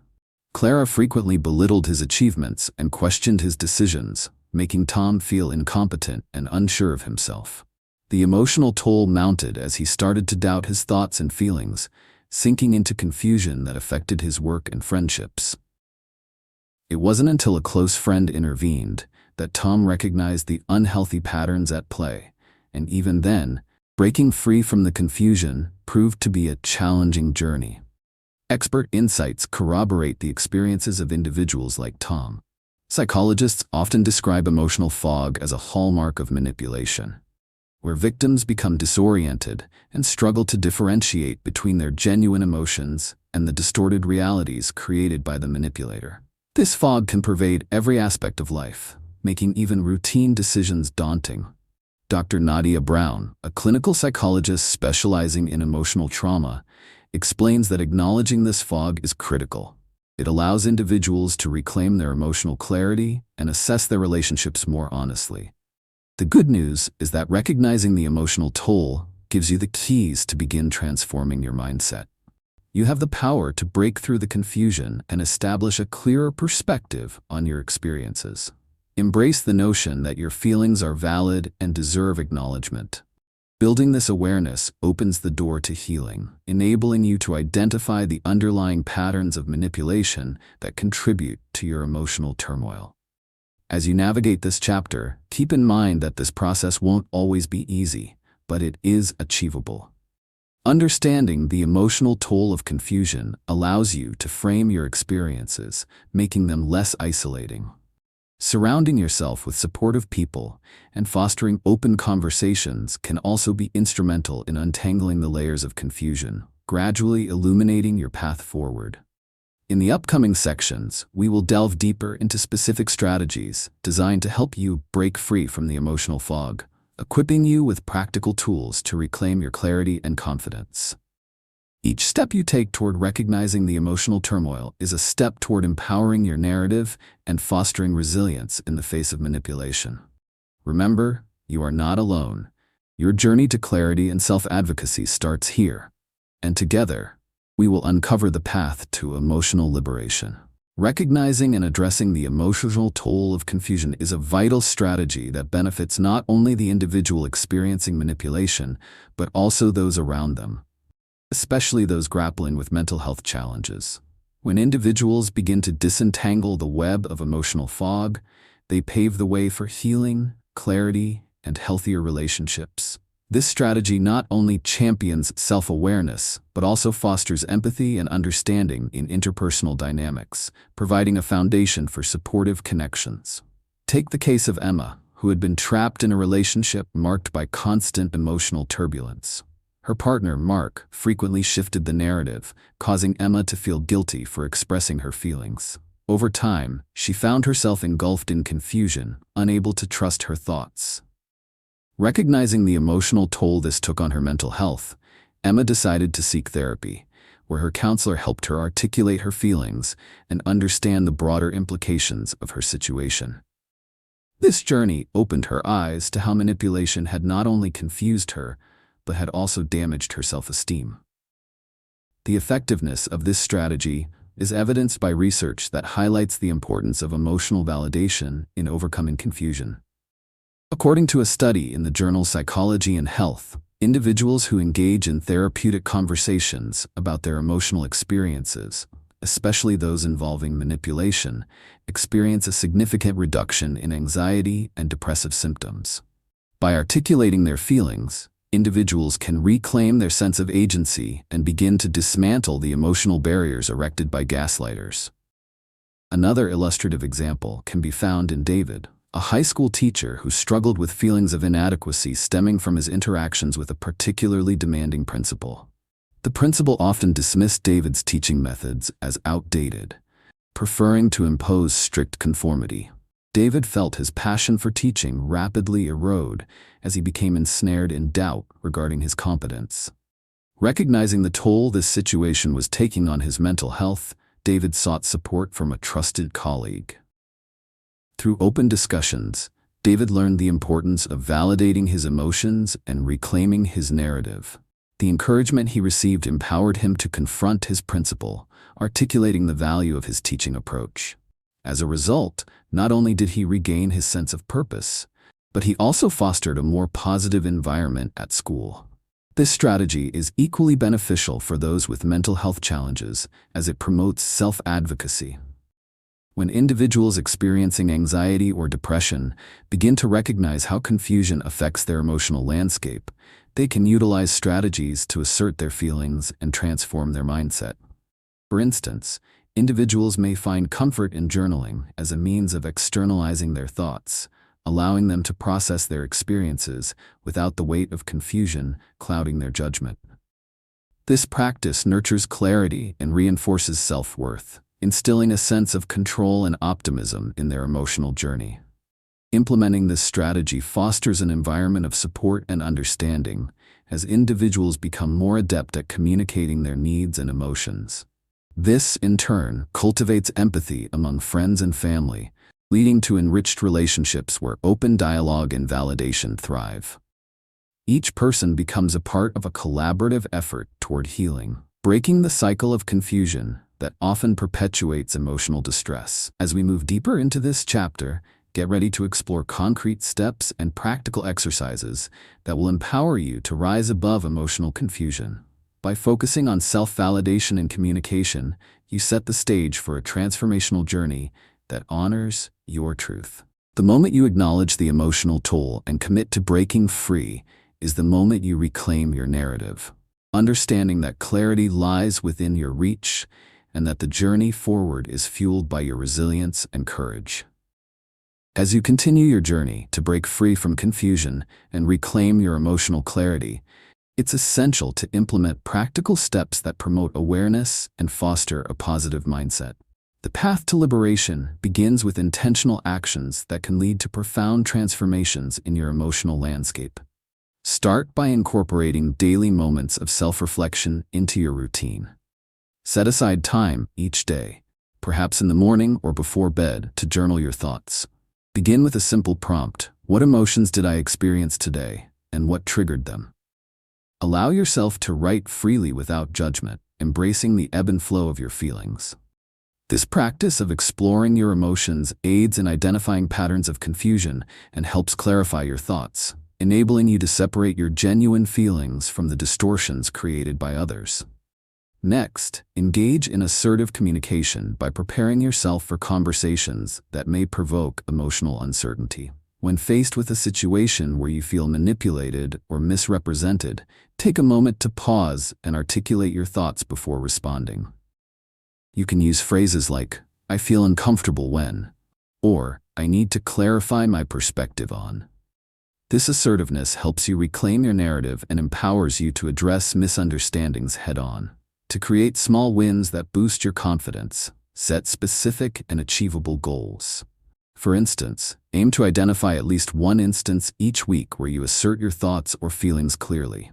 Clara frequently belittled his achievements and questioned his decisions, making Tom feel incompetent and unsure of himself. The emotional toll mounted as he started to doubt his thoughts and feelings, sinking into confusion that affected his work and friendships. It wasn't until a close friend intervened, that Tom recognized the unhealthy patterns at play, and even then, breaking free from the confusion proved to be a challenging journey. Expert insights corroborate the experiences of individuals like Tom. Psychologists often describe emotional fog as a hallmark of manipulation, where victims become disoriented and struggle to differentiate between their genuine emotions and the distorted realities created by the manipulator. This fog can pervade every aspect of life, making even routine decisions daunting. Dr. Nadia Brown, a clinical psychologist specializing in emotional trauma, explains that acknowledging this fog is critical. It allows individuals to reclaim their emotional clarity and assess their relationships more honestly. The good news is that recognizing the emotional toll gives you the keys to begin transforming your mindset. You have the power to break through the confusion and establish a clearer perspective on your experiences. Embrace the notion that your feelings are valid and deserve acknowledgement. Building this awareness opens the door to healing, enabling you to identify the underlying patterns of manipulation that contribute to your emotional turmoil. As you navigate this chapter, keep in mind that this process won't always be easy, but it is achievable. Understanding the emotional toll of confusion allows you to frame your experiences, making them less isolating. Surrounding yourself with supportive people and fostering open conversations can also be instrumental in untangling the layers of confusion, gradually illuminating your path forward. In the upcoming sections, we will delve deeper into specific strategies designed to help you break free from the emotional fog, equipping you with practical tools to reclaim your clarity and confidence. Each step you take toward recognizing the emotional turmoil is a step toward empowering your narrative and fostering resilience in the face of manipulation. Remember, you are not alone. Your journey to clarity and self-advocacy starts here, and together, we will uncover the path to emotional liberation. Recognizing and addressing the emotional toll of confusion is a vital strategy that benefits not only the individual experiencing manipulation, but also those around them, especially those grappling with mental health challenges. When individuals begin to disentangle the web of emotional fog, they pave the way for healing, clarity, and healthier relationships. This strategy not only champions self-awareness, but also fosters empathy and understanding in interpersonal dynamics, providing a foundation for supportive connections. Take the case of Emma, who had been trapped in a relationship marked by constant emotional turbulence. Her partner, Mark, frequently shifted the narrative, causing Emma to feel guilty for expressing her feelings. Over time, she found herself engulfed in confusion, unable to trust her thoughts. Recognizing the emotional toll this took on her mental health, Emma decided to seek therapy, where her counselor helped her articulate her feelings and understand the broader implications of her situation. This journey opened her eyes to how manipulation had not only confused her, but had also damaged her self-esteem. The effectiveness of this strategy is evidenced by research that highlights the importance of emotional validation in overcoming confusion. According to a study in the journal Psychology and Health, individuals who engage in therapeutic conversations about their emotional experiences, especially those involving manipulation, experience a significant reduction in anxiety and depressive symptoms. By articulating their feelings, individuals can reclaim their sense of agency and begin to dismantle the emotional barriers erected by gaslighters. Another illustrative example can be found in David, a high school teacher who struggled with feelings of inadequacy stemming from his interactions with a particularly demanding principal. The principal often dismissed David's teaching methods as outdated, preferring to impose strict conformity. David felt his passion for teaching rapidly erode as he became ensnared in doubt regarding his competence. Recognizing the toll this situation was taking on his mental health, David sought support from a trusted colleague. Through open discussions, David learned the importance of validating his emotions and reclaiming his narrative. The encouragement he received empowered him to confront his principal, articulating the value of his teaching approach. As a result, not only did he regain his sense of purpose, but he also fostered a more positive environment at school. This strategy is equally beneficial for those with mental health challenges as it promotes self-advocacy. When individuals experiencing anxiety or depression begin to recognize how confusion affects their emotional landscape, they can utilize strategies to assert their feelings and transform their mindset. For instance, individuals may find comfort in journaling as a means of externalizing their thoughts, allowing them to process their experiences without the weight of confusion clouding their judgment. This practice nurtures clarity and reinforces self-worth, instilling a sense of control and optimism in their emotional journey. Implementing this strategy fosters an environment of support and understanding as individuals become more adept at communicating their needs and emotions. This, in turn, cultivates empathy among friends and family, leading to enriched relationships where open dialogue and validation thrive. Each person becomes a part of a collaborative effort toward healing, breaking the cycle of confusion that often perpetuates emotional distress. As we move deeper into this chapter, get ready to explore concrete steps and practical exercises that will empower you to rise above emotional confusion. By focusing on self-validation and communication, you set the stage for a transformational journey that honors your truth. The moment you acknowledge the emotional toll and commit to breaking free is the moment you reclaim your narrative, understanding that clarity lies within your reach and that the journey forward is fueled by your resilience and courage. As you continue your journey to break free from confusion and reclaim your emotional clarity, it's essential to implement practical steps that promote awareness and foster a positive mindset. The path to liberation begins with intentional actions that can lead to profound transformations in your emotional landscape. Start by incorporating daily moments of self-reflection into your routine. Set aside time each day, perhaps in the morning or before bed, to journal your thoughts. Begin with a simple prompt: what emotions did I experience today, and what triggered them? Allow yourself to write freely without judgment, embracing the ebb and flow of your feelings. This practice of exploring your emotions aids in identifying patterns of confusion and helps clarify your thoughts, enabling you to separate your genuine feelings from the distortions created by others. Next, engage in assertive communication by preparing yourself for conversations that may provoke emotional uncertainty. When faced with a situation where you feel manipulated or misrepresented, take a moment to pause and articulate your thoughts before responding. You can use phrases like, "I feel uncomfortable when," or "I need to clarify my perspective on." This assertiveness helps you reclaim your narrative and empowers you to address misunderstandings head-on. To create small wins that boost your confidence, set specific and achievable goals. For instance, aim to identify at least one instance each week where you assert your thoughts or feelings clearly.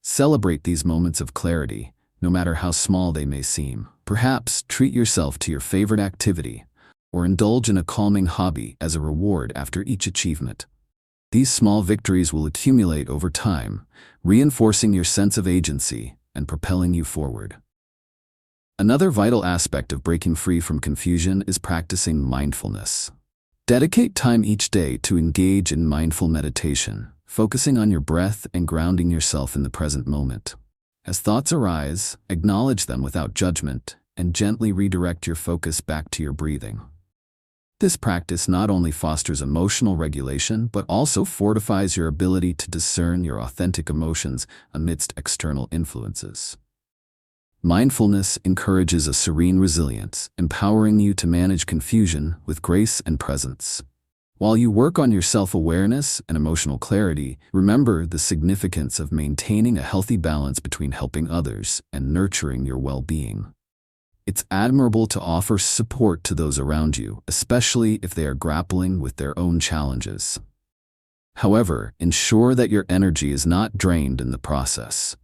Celebrate these moments of clarity, no matter how small they may seem. Perhaps treat yourself to your favorite activity, or indulge in a calming hobby as a reward after each achievement. These small victories will accumulate over time, reinforcing your sense of agency and propelling you forward. Another vital aspect of breaking free from confusion is practicing mindfulness. Dedicate time each day to engage in mindful meditation, focusing on your breath and grounding yourself in the present moment. As thoughts arise, acknowledge them without judgment and gently redirect your focus back to your breathing. This practice not only fosters emotional regulation, but also fortifies your ability to discern your authentic emotions amidst external influences. Mindfulness encourages a serene resilience, empowering you to manage confusion with grace and presence. While you work on your self-awareness and emotional clarity, remember the significance of maintaining a healthy balance between helping others and nurturing your well-being. It's admirable to offer support to those around you, especially if they are grappling with their own challenges. However, ensure that your energy is not drained in the process.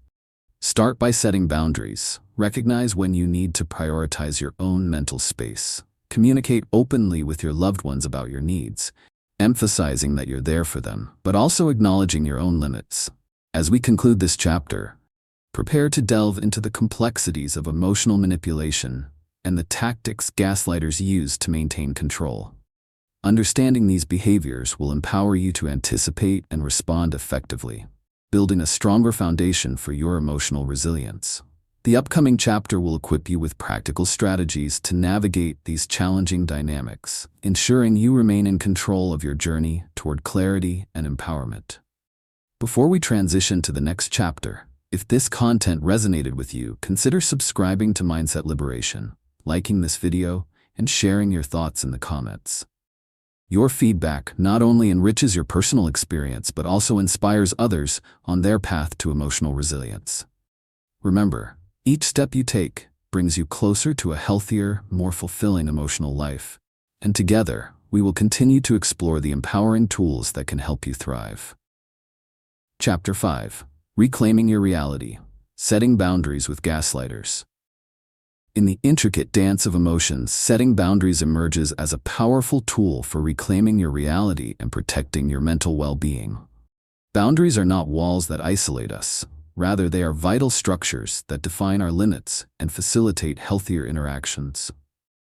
Start by setting boundaries. Recognize when you need to prioritize your own mental space. Communicate openly with your loved ones about your needs, emphasizing that you're there for them, but also acknowledging your own limits. As we conclude this chapter, prepare to delve into the complexities of emotional manipulation and the tactics gaslighters use to maintain control. Understanding these behaviors will empower you to anticipate and respond effectively, building a stronger foundation for your emotional resilience. The upcoming chapter will equip you with practical strategies to navigate these challenging dynamics, ensuring you remain in control of your journey toward clarity and empowerment. Before we transition to the next chapter, if this content resonated with you, consider subscribing to Mindset Liberation, liking this video, and sharing your thoughts in the comments. Your feedback not only enriches your personal experience but also inspires others on their path to emotional resilience. Remember, each step you take brings you closer to a healthier, more fulfilling emotional life, and together we will continue to explore the empowering tools that can help you thrive. Chapter 5: Reclaiming Your Reality, Setting Boundaries with Gaslighters. In the intricate dance of emotions, setting boundaries emerges as a powerful tool for reclaiming your reality and protecting your mental well-being. Boundaries are not walls that isolate us. Rather, they are vital structures that define our limits and facilitate healthier interactions.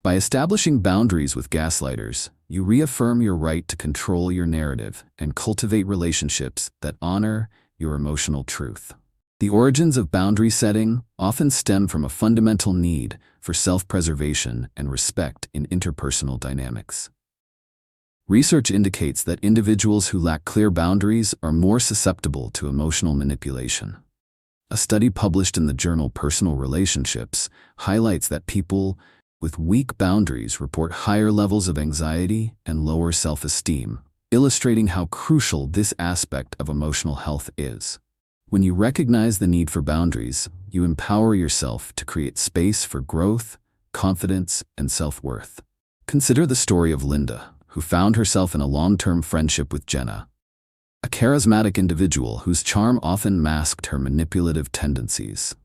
By establishing boundaries with gaslighters, you reaffirm your right to control your narrative and cultivate relationships that honor your emotional truth. The origins of boundary setting often stem from a fundamental need for self-preservation and respect in interpersonal dynamics. Research indicates that individuals who lack clear boundaries are more susceptible to emotional manipulation. A study published in the journal Personal Relationships highlights that people with weak boundaries report higher levels of anxiety and lower self-esteem, illustrating how crucial this aspect of emotional health is. When you recognize the need for boundaries, you empower yourself to create space for growth, confidence, and self-worth. Consider the story of Linda, who found herself in a long-term friendship with Jenna, a charismatic individual whose charm often masked her manipulative tendencies.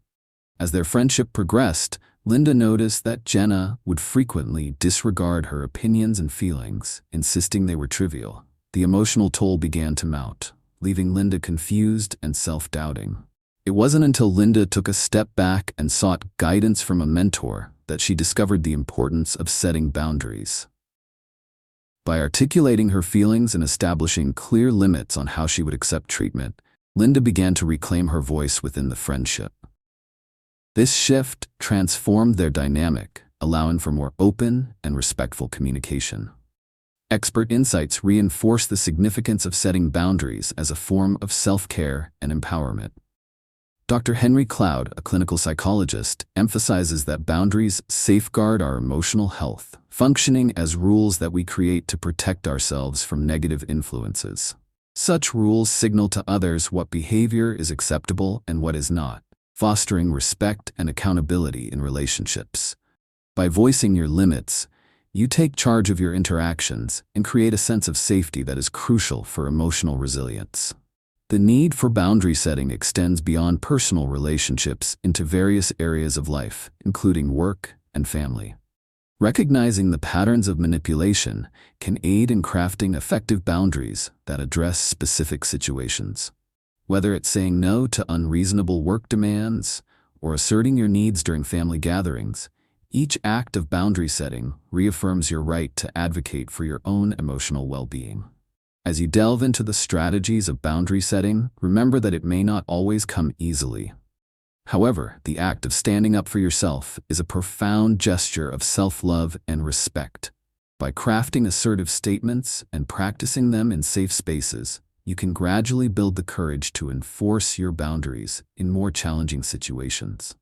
As their friendship progressed, Linda noticed that Jenna would frequently disregard her opinions and feelings, insisting they were trivial. The emotional toll began to mount, leaving Linda confused and self-doubting. It wasn't until Linda took a step back and sought guidance from a mentor that she discovered the importance of setting boundaries. By articulating her feelings and establishing clear limits on how she would accept treatment, Linda began to reclaim her voice within the friendship. This shift transformed their dynamic, allowing for more open and respectful communication. Expert insights reinforce the significance of setting boundaries as a form of self-care and empowerment. Dr. Henry Cloud, a clinical psychologist, emphasizes that boundaries safeguard our emotional health, functioning as rules that we create to protect ourselves from negative influences. Such rules signal to others what behavior is acceptable and what is not, fostering respect and accountability in relationships. By voicing your limits, you take charge of your interactions and create a sense of safety that is crucial for emotional resilience. The need for boundary setting extends beyond personal relationships into various areas of life, including work and family. Recognizing the patterns of manipulation can aid in crafting effective boundaries that address specific situations. Whether it's saying no to unreasonable work demands or asserting your needs during family gatherings, each act of boundary setting reaffirms your right to advocate for your own emotional well-being. As you delve into the strategies of boundary setting, remember that it may not always come easily. However, the act of standing up for yourself is a profound gesture of self-love and respect. By crafting assertive statements and practicing them in safe spaces, you can gradually build the courage to enforce your boundaries in more challenging situations.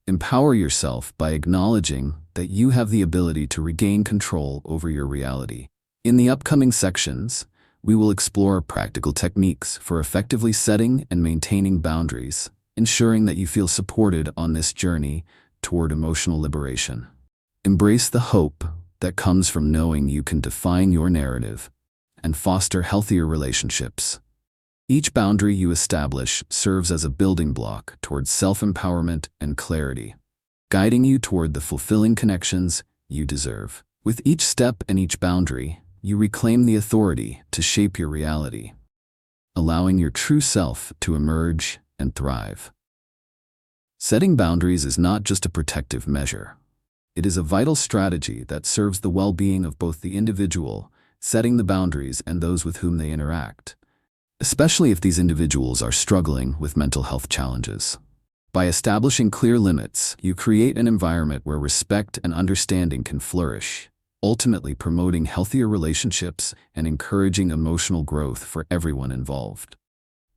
Empower yourself by acknowledging that you have the ability to regain control over your reality. In the upcoming sections, we will explore practical techniques for effectively setting and maintaining boundaries, ensuring that you feel supported on this journey toward emotional liberation. Embrace the hope that comes from knowing you can define your narrative and foster healthier relationships. Each boundary you establish serves as a building block towards self-empowerment and clarity, guiding you toward the fulfilling connections you deserve. With each step and each boundary, you reclaim the authority to shape your reality, allowing your true self to emerge and thrive. Setting boundaries is not just a protective measure. It is a vital strategy that serves the well-being of both the individual setting the boundaries and those with whom they interact, especially if these individuals are struggling with mental health challenges. By establishing clear limits, you create an environment where respect and understanding can flourish, ultimately promoting healthier relationships and encouraging emotional growth for everyone involved.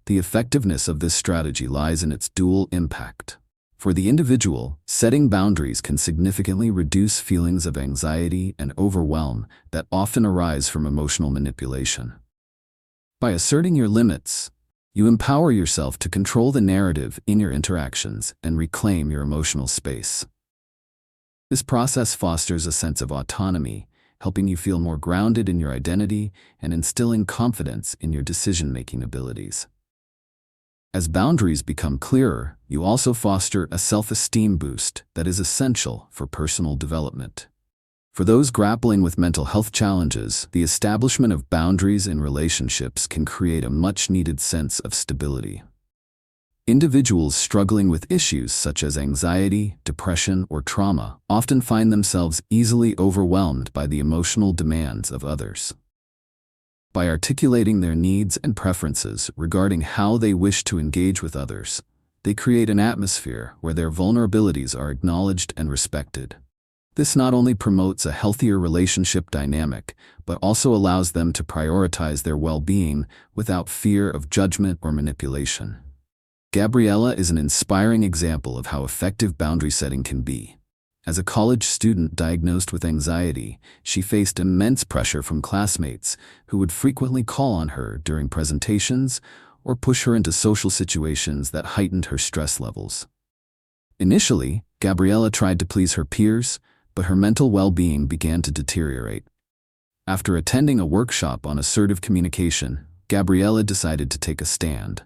The effectiveness of this strategy lies in its dual impact. For the individual, setting boundaries can significantly reduce feelings of anxiety and overwhelm that often arise from emotional manipulation. By asserting your limits, you empower yourself to control the narrative in your interactions and reclaim your emotional space. This process fosters a sense of autonomy, helping you feel more grounded in your identity and instilling confidence in your decision-making abilities. As boundaries become clearer, you also foster a self-esteem boost that is essential for personal development. For those grappling with mental health challenges, the establishment of boundaries in relationships can create a much-needed sense of stability. Individuals struggling with issues such as anxiety, depression, or trauma often find themselves easily overwhelmed by the emotional demands of others. By articulating their needs and preferences regarding how they wish to engage with others, they create an atmosphere where their vulnerabilities are acknowledged and respected. This not only promotes a healthier relationship dynamic, but also allows them to prioritize their well-being without fear of judgment or manipulation. Gabriella is an inspiring example of how effective boundary setting can be. As a college student diagnosed with anxiety, she faced immense pressure from classmates who would frequently call on her during presentations or push her into social situations that heightened her stress levels. Initially, Gabriella tried to please her peers, but her mental well-being began to deteriorate. After attending a workshop on assertive communication, Gabriella decided to take a stand.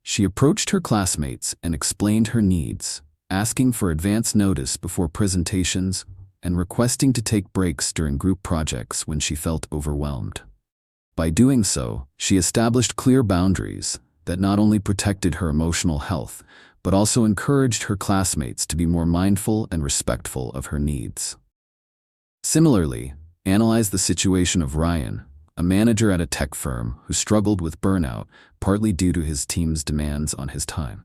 She approached her classmates and explained her needs, asking for advance notice before presentations and requesting to take breaks during group projects when she felt overwhelmed. By doing so, she established clear boundaries that not only protected her emotional health, but also encouraged her classmates to be more mindful and respectful of her needs. Similarly, analyze the situation of Ryan, a manager at a tech firm who struggled with burnout, partly due to his team's demands on his time.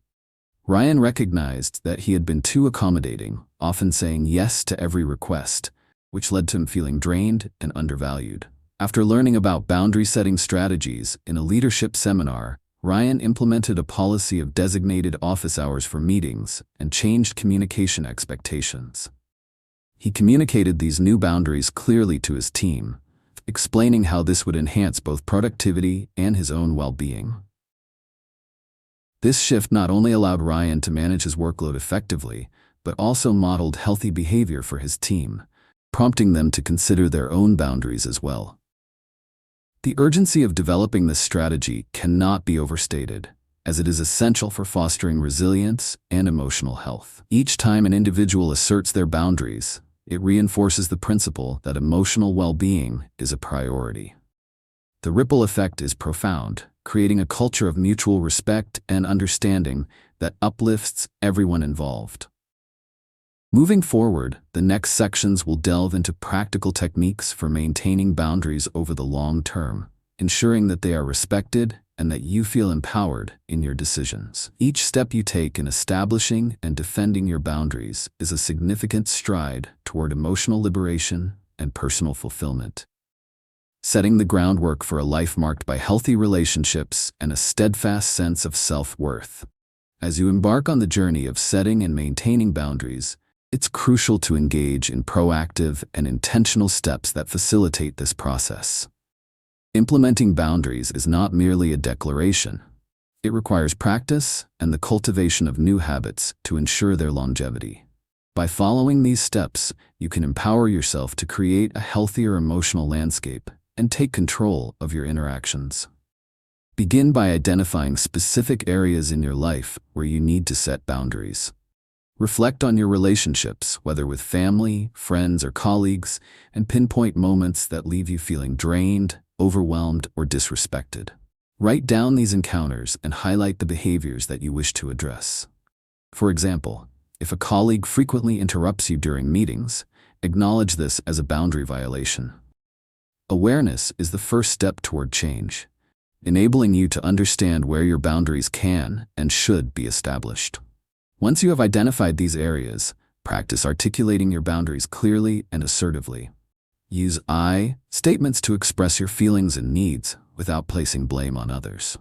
Ryan recognized that he had been too accommodating, often saying yes to every request, which led to him feeling drained and undervalued. After learning about boundary-setting strategies in a leadership seminar, Ryan implemented a policy of designated office hours for meetings and changed communication expectations. He communicated these new boundaries clearly to his team, explaining how this would enhance both productivity and his own well-being. This shift not only allowed Ryan to manage his workload effectively, but also modeled healthy behavior for his team, prompting them to consider their own boundaries as well. The urgency of developing this strategy cannot be overstated, as it is essential for fostering resilience and emotional health. Each time an individual asserts their boundaries, it reinforces the principle that emotional well-being is a priority. The ripple effect is profound, creating a culture of mutual respect and understanding that uplifts everyone involved. Moving forward, the next sections will delve into practical techniques for maintaining boundaries over the long term, ensuring that they are respected and that you feel empowered in your decisions. Each step you take in establishing and defending your boundaries is a significant stride toward emotional liberation and personal fulfillment, setting the groundwork for a life marked by healthy relationships and a steadfast sense of self-worth. As you embark on the journey of setting and maintaining boundaries, it's crucial to engage in proactive and intentional steps that facilitate this process. Implementing boundaries is not merely a declaration. It requires practice and the cultivation of new habits to ensure their longevity. By following these steps, you can empower yourself to create a healthier emotional landscape and take control of your interactions. Begin by identifying specific areas in your life where you need to set boundaries. Reflect on your relationships, whether with family, friends, or colleagues, and pinpoint moments that leave you feeling drained, overwhelmed, or disrespected. Write down these encounters and highlight the behaviors that you wish to address. For example, if a colleague frequently interrupts you during meetings, acknowledge this as a boundary violation. Awareness is the first step toward change, enabling you to understand where your boundaries can and should be established. Once you have identified these areas, practice articulating your boundaries clearly and assertively. Use I statements to express your feelings and needs without placing blame on others.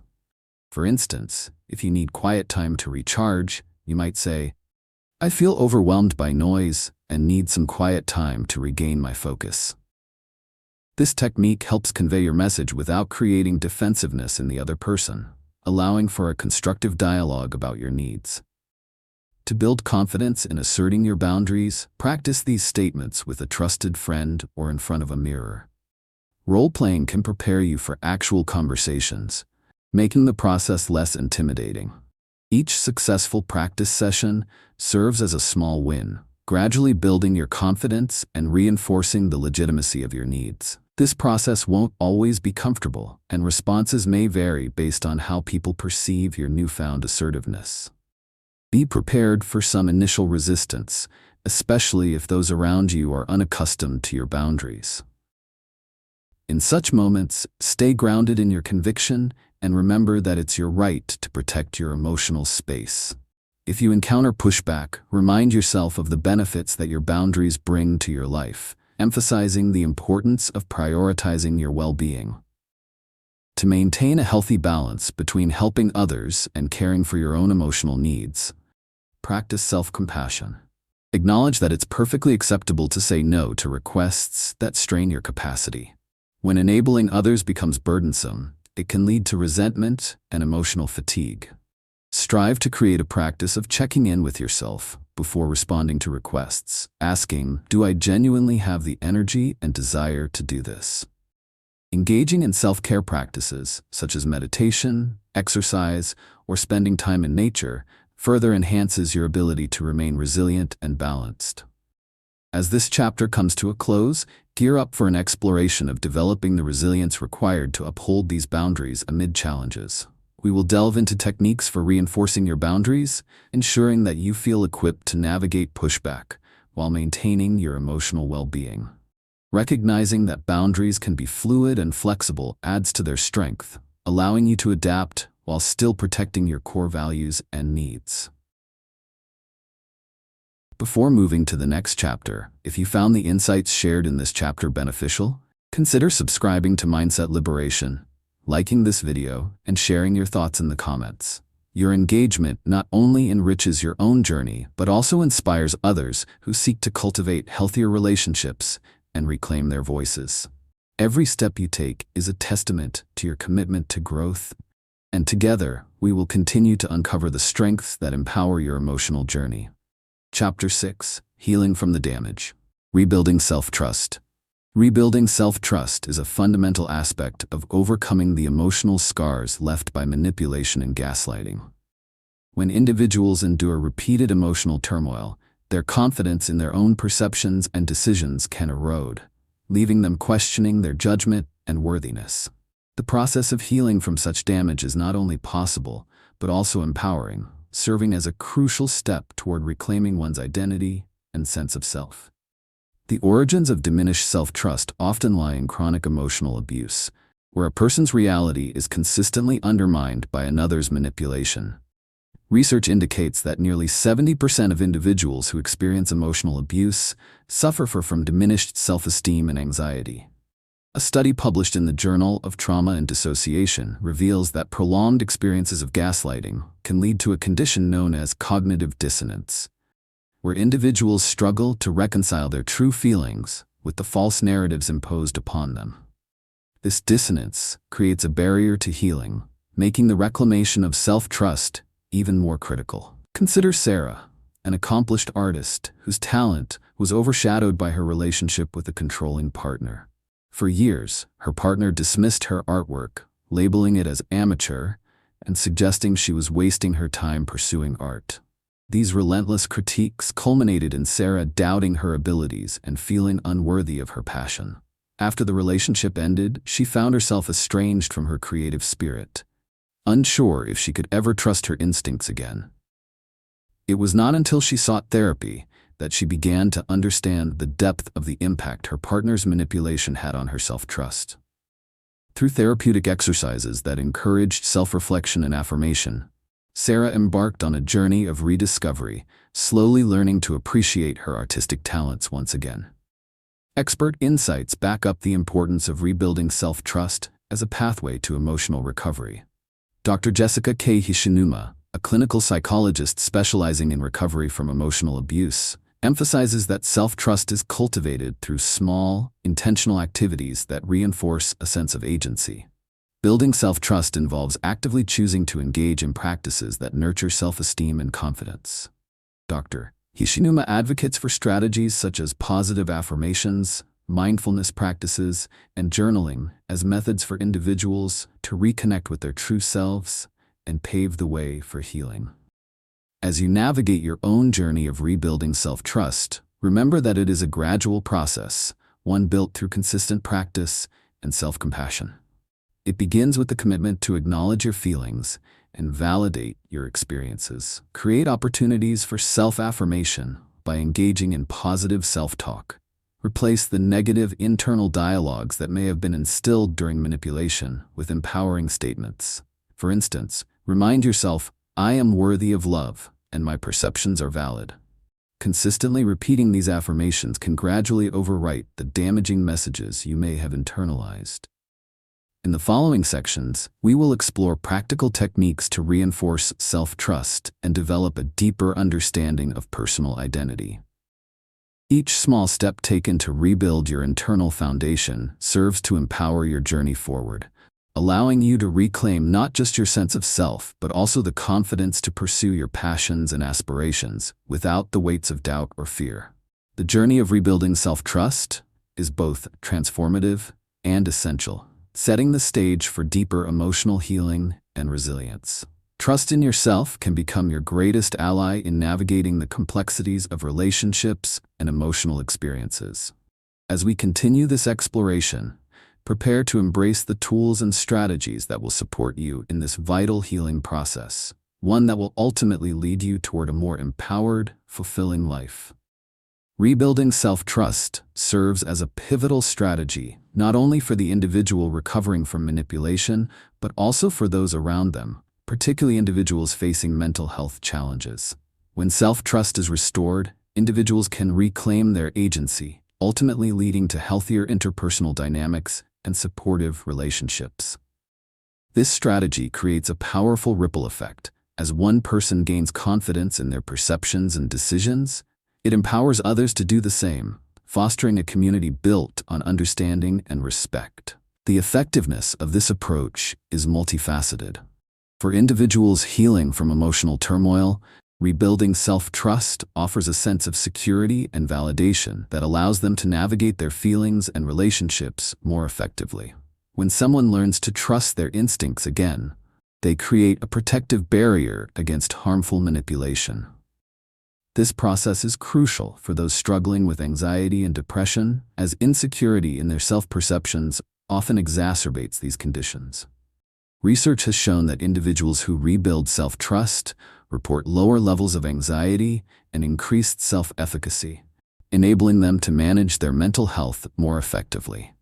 For instance, if you need quiet time to recharge, you might say, "I feel overwhelmed by noise and need some quiet time to regain my focus." This technique helps convey your message without creating defensiveness in the other person, allowing for a constructive dialogue about your needs. To build confidence in asserting your boundaries, practice these statements with a trusted friend or in front of a mirror. Role-playing can prepare you for actual conversations, making the process less intimidating. Each successful practice session serves as a small win, gradually building your confidence and reinforcing the legitimacy of your needs. This process won't always be comfortable, and responses may vary based on how people perceive your newfound assertiveness. Be prepared for some initial resistance, especially if those around you are unaccustomed to your boundaries. In such moments, stay grounded in your conviction and remember that it's your right to protect your emotional space. If you encounter pushback, remind yourself of the benefits that your boundaries bring to your life, emphasizing the importance of prioritizing your well-being. To maintain a healthy balance between helping others and caring for your own emotional needs, practice self-compassion. Acknowledge that it's perfectly acceptable to say no to requests that strain your capacity. When enabling others becomes burdensome, it can lead to resentment and emotional fatigue. Strive to create a practice of checking in with yourself before responding to requests, asking, "Do I genuinely have the energy and desire to do this?" Engaging in self-care practices, such as meditation, exercise, or spending time in nature, further enhances your ability to remain resilient and balanced. As this chapter comes to a close, gear up for an exploration of developing the resilience required to uphold these boundaries amid challenges. We will delve into techniques for reinforcing your boundaries, ensuring that you feel equipped to navigate pushback while maintaining your emotional well-being. Recognizing that boundaries can be fluid and flexible adds to their strength, allowing you to adapt while still protecting your core values and needs. Before moving to the next chapter, if you found the insights shared in this chapter beneficial, consider subscribing to Mindset Liberation, liking this video, and sharing your thoughts in the comments. Your engagement not only enriches your own journey, but also inspires others who seek to cultivate healthier relationships and reclaim their voices. Every step you take is a testament to your commitment to growth, and together we will continue to uncover the strengths that empower your emotional journey. Chapter 6: Healing from the Damage. Rebuilding Self-Trust. Rebuilding self-trust is a fundamental aspect of overcoming the emotional scars left by manipulation and gaslighting. When individuals endure repeated emotional turmoil, their confidence in their own perceptions and decisions can erode, leaving them questioning their judgment and worthiness. The process of healing from such damage is not only possible, but also empowering, serving as a crucial step toward reclaiming one's identity and sense of self. The origins of diminished self-trust often lie in chronic emotional abuse, where a person's reality is consistently undermined by another's manipulation. Research indicates that nearly 70% of individuals who experience emotional abuse suffer from diminished self-esteem and anxiety. A study published in the Journal of Trauma and Dissociation reveals that prolonged experiences of gaslighting can lead to a condition known as cognitive dissonance, where individuals struggle to reconcile their true feelings with the false narratives imposed upon them. This dissonance creates a barrier to healing, making the reclamation of self-trust even more critical. Consider Sarah, an accomplished artist whose talent was overshadowed by her relationship with a controlling partner. For years, her partner dismissed her artwork, labeling it as amateur and suggesting she was wasting her time pursuing art. These relentless critiques culminated in Sarah doubting her abilities and feeling unworthy of her passion. After the relationship ended, she found herself estranged from her creative spirit, unsure if she could ever trust her instincts again. It was not until she sought therapy that she began to understand the depth of the impact her partner's manipulation had on her self-trust. Through therapeutic exercises that encouraged self-reflection and affirmation, Sarah embarked on a journey of rediscovery, slowly learning to appreciate her artistic talents once again. Expert insights back up the importance of rebuilding self-trust as a pathway to emotional recovery. Dr. Jessica K. Hishinuma, a clinical psychologist specializing in recovery from emotional abuse, emphasizes that self-trust is cultivated through small, intentional activities that reinforce a sense of agency. Building self-trust involves actively choosing to engage in practices that nurture self-esteem and confidence. Dr. Hishinuma advocates for strategies such as positive affirmations, mindfulness practices, and journaling as methods for individuals to reconnect with their true selves and pave the way for healing. As you navigate your own journey of rebuilding self-trust, remember that it is a gradual process, one built through consistent practice and self-compassion. It begins with the commitment to acknowledge your feelings and validate your experiences. Create opportunities for self-affirmation by engaging in positive self-talk. Replace the negative internal dialogues that may have been instilled during manipulation with empowering statements. For instance, remind yourself, "I am worthy of love, and my perceptions are valid." Consistently repeating these affirmations can gradually overwrite the damaging messages you may have internalized. In the following sections, we will explore practical techniques to reinforce self-trust and develop a deeper understanding of personal identity. Each small step taken to rebuild your internal foundation serves to empower your journey forward, allowing you to reclaim not just your sense of self, but also the confidence to pursue your passions and aspirations without the weights of doubt or fear. The journey of rebuilding self-trust is both transformative and essential, setting the stage for deeper emotional healing and resilience. Trust in yourself can become your greatest ally in navigating the complexities of relationships and emotional experiences. As we continue this exploration, prepare to embrace the tools and strategies that will support you in this vital healing process, one that will ultimately lead you toward a more empowered, fulfilling life. Rebuilding self-trust serves as a pivotal strategy, not only for the individual recovering from manipulation, but also for those around them, particularly individuals facing mental health challenges. When self-trust is restored, individuals can reclaim their agency, ultimately leading to healthier interpersonal dynamics and supportive relationships. This strategy creates a powerful ripple effect. As one person gains confidence in their perceptions and decisions, it empowers others to do the same, fostering a community built on understanding and respect. The effectiveness of this approach is multifaceted. For individuals healing from emotional turmoil, rebuilding self-trust offers a sense of security and validation that allows them to navigate their feelings and relationships more effectively. When someone learns to trust their instincts again, they create a protective barrier against harmful manipulation. This process is crucial for those struggling with anxiety and depression, as insecurity in their self-perceptions often exacerbates these conditions. Research has shown that individuals who rebuild self-trust report lower levels of anxiety and increased self-efficacy, enabling them to manage their mental health more effectively.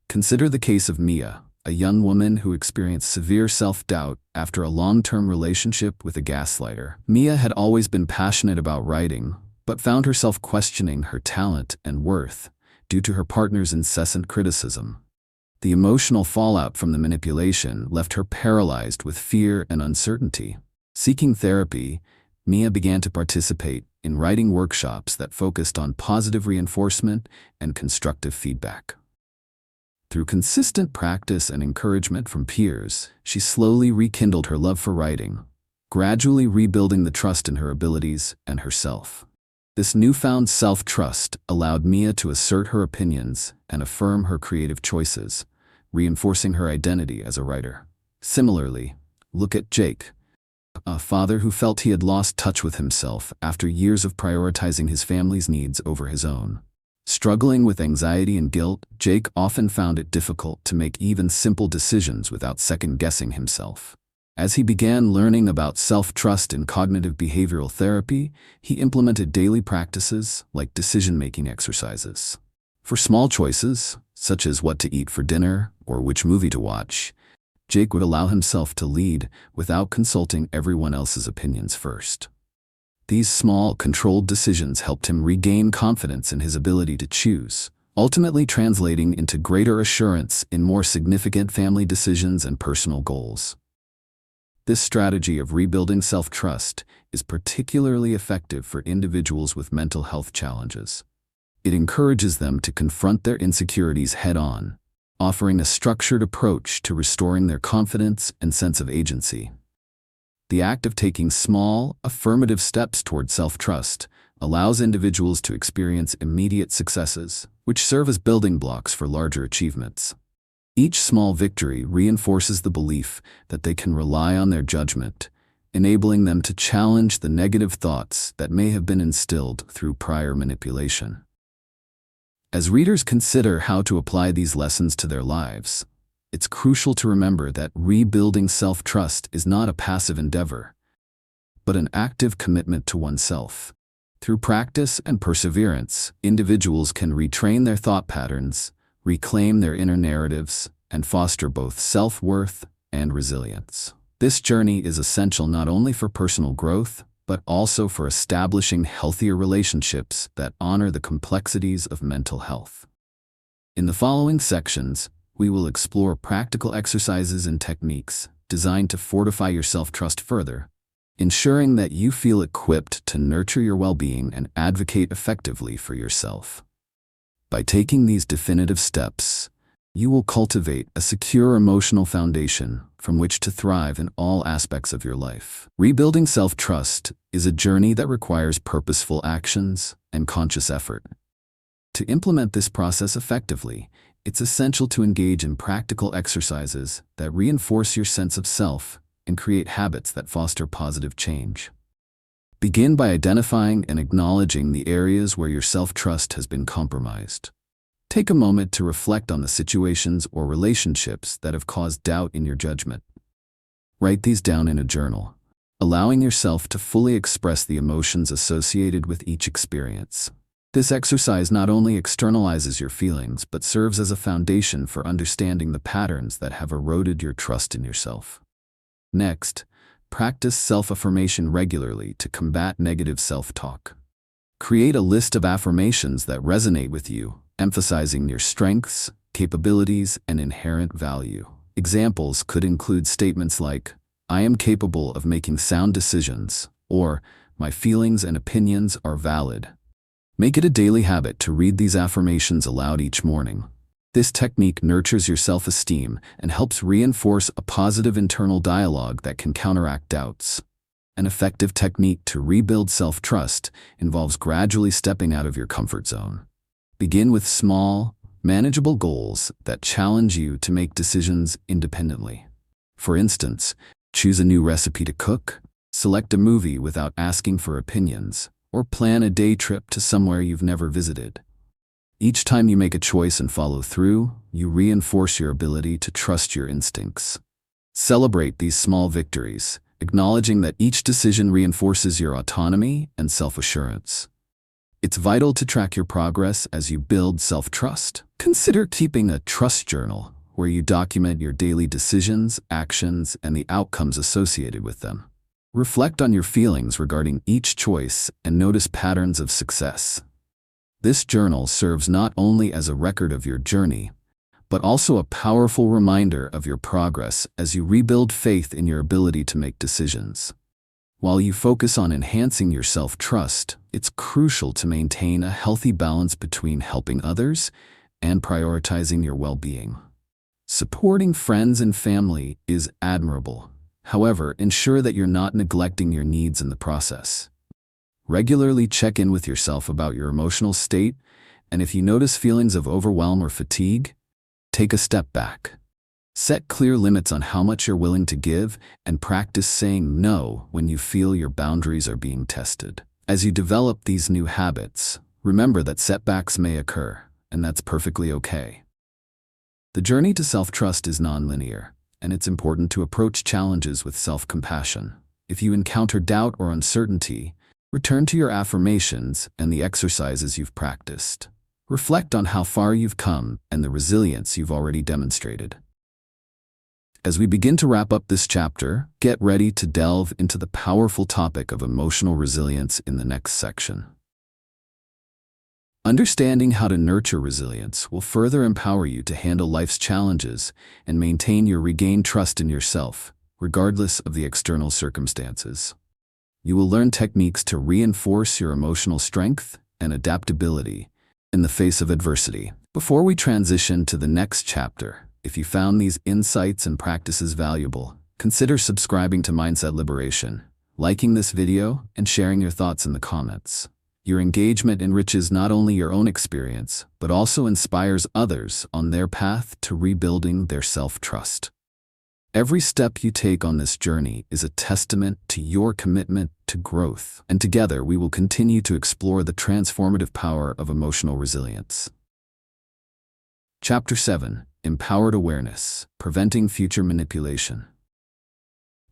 Consider the case of Mia, a young woman who experienced severe self-doubt after a long-term relationship with a gaslighter. Mia had always been passionate about writing, but found herself questioning her talent and worth due to her partner's incessant criticism. The emotional fallout from the manipulation left her paralyzed with fear and uncertainty. Seeking therapy, Mia began to participate in writing workshops that focused on positive reinforcement and constructive feedback. Through consistent practice and encouragement from peers, she slowly rekindled her love for writing, gradually rebuilding the trust in her abilities and herself. This newfound self-trust allowed Mia to assert her opinions and affirm her creative choices, reinforcing her identity as a writer. Similarly, look at Jake, a father who felt he had lost touch with himself after years of prioritizing his family's needs over his own. Struggling with anxiety and guilt, Jake often found it difficult to make even simple decisions without second-guessing himself. As he began learning about self-trust in cognitive behavioral therapy, he implemented daily practices like decision-making exercises. For small choices, such as what to eat for dinner or which movie to watch, Jake would allow himself to lead without consulting everyone else's opinions first. These small, controlled decisions helped him regain confidence in his ability to choose, ultimately translating into greater assurance in more significant family decisions and personal goals. This strategy of rebuilding self-trust is particularly effective for individuals with mental health challenges. It encourages them to confront their insecurities head-on, offering a structured approach to restoring their confidence and sense of agency. The act of taking small, affirmative steps toward self-trust allows individuals to experience immediate successes, which serve as building blocks for larger achievements. Each small victory reinforces the belief that they can rely on their judgment, enabling them to challenge the negative thoughts that may have been instilled through prior manipulation. As readers consider how to apply these lessons to their lives, it's crucial to remember that rebuilding self-trust is not a passive endeavor, but an active commitment to oneself. Through practice and perseverance, individuals can retrain their thought patterns, reclaim their inner narratives, and foster both self-worth and resilience. This journey is essential not only for personal growth, but also for establishing healthier relationships that honor the complexities of mental health. In the following sections, we will explore practical exercises and techniques designed to fortify your self-trust further, ensuring that you feel equipped to nurture your well-being and advocate effectively for yourself. By taking these definitive steps, you will cultivate a secure emotional foundation from which to thrive in all aspects of your life. Rebuilding self-trust is a journey that requires purposeful actions and conscious effort. To implement this process effectively, it's essential to engage in practical exercises that reinforce your sense of self and create habits that foster positive change. Begin by identifying and acknowledging the areas where your self-trust has been compromised. Take a moment to reflect on the situations or relationships that have caused doubt in your judgment. Write these down in a journal, allowing yourself to fully express the emotions associated with each experience. This exercise not only externalizes your feelings, but serves as a foundation for understanding the patterns that have eroded your trust in yourself. Next, practice self-affirmation regularly to combat negative self-talk. Create a list of affirmations that resonate with you, emphasizing your strengths, capabilities, and inherent value. Examples could include statements like, "I am capable of making sound decisions," or "My feelings and opinions are valid." Make it a daily habit to read these affirmations aloud each morning. This technique nurtures your self-esteem and helps reinforce a positive internal dialogue that can counteract doubts. An effective technique to rebuild self-trust involves gradually stepping out of your comfort zone. Begin with small, manageable goals that challenge you to make decisions independently. For instance, choose a new recipe to cook, select a movie without asking for opinions, or plan a day trip to somewhere you've never visited. Each time you make a choice and follow through, you reinforce your ability to trust your instincts. Celebrate these small victories, acknowledging that each decision reinforces your autonomy and self-assurance. It's vital to track your progress as you build self-trust. Consider keeping a trust journal where you document your daily decisions, actions, and the outcomes associated with them. Reflect on your feelings regarding each choice and notice patterns of success. This journal serves not only as a record of your journey, but also a powerful reminder of your progress as you rebuild faith in your ability to make decisions. While you focus on enhancing your self-trust, it's crucial to maintain a healthy balance between helping others and prioritizing your well-being. Supporting friends and family is admirable. However, ensure that you're not neglecting your needs in the process. Regularly check in with yourself about your emotional state, and if you notice feelings of overwhelm or fatigue, take a step back. Set clear limits on how much you're willing to give and practice saying no when you feel your boundaries are being tested. As you develop these new habits, remember that setbacks may occur, and that's perfectly okay. The journey to self-trust is nonlinear, and it's important to approach challenges with self-compassion. If you encounter doubt or uncertainty, return to your affirmations and the exercises you've practiced. Reflect on how far you've come and the resilience you've already demonstrated. As we begin to wrap up this chapter, get ready to delve into the powerful topic of emotional resilience in the next section. Understanding how to nurture resilience will further empower you to handle life's challenges and maintain your regained trust in yourself, regardless of the external circumstances. You will learn techniques to reinforce your emotional strength and adaptability in the face of adversity. Before we transition to the next chapter, if you found these insights and practices valuable, consider subscribing to Mindset Liberation, liking this video, and sharing your thoughts in the comments. Your engagement enriches not only your own experience, but also inspires others on their path to rebuilding their self-trust. Every step you take on this journey is a testament to your commitment to growth, and together we will continue to explore the transformative power of emotional resilience. Chapter 7. Empowered Awareness, Preventing Future Manipulation.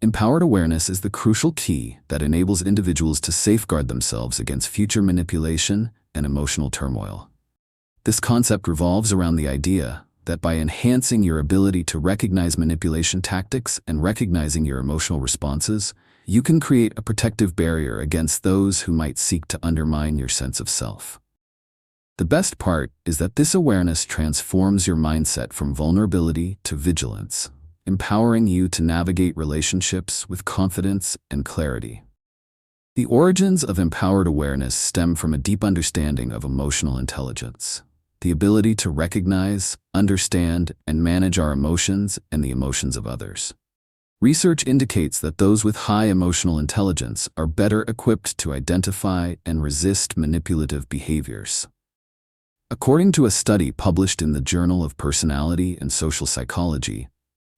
Empowered awareness is the crucial key that enables individuals to safeguard themselves against future manipulation and emotional turmoil. This concept revolves around the idea that by enhancing your ability to recognize manipulation tactics and recognizing your emotional responses, you can create a protective barrier against those who might seek to undermine your sense of self. The best part is that this awareness transforms your mindset from vulnerability to vigilance, empowering you to navigate relationships with confidence and clarity. The origins of empowered awareness stem from a deep understanding of emotional intelligence, the ability to recognize, understand, and manage our emotions and the emotions of others. Research indicates that those with high emotional intelligence are better equipped to identify and resist manipulative behaviors. According to a study published in the Journal of Personality and Social Psychology,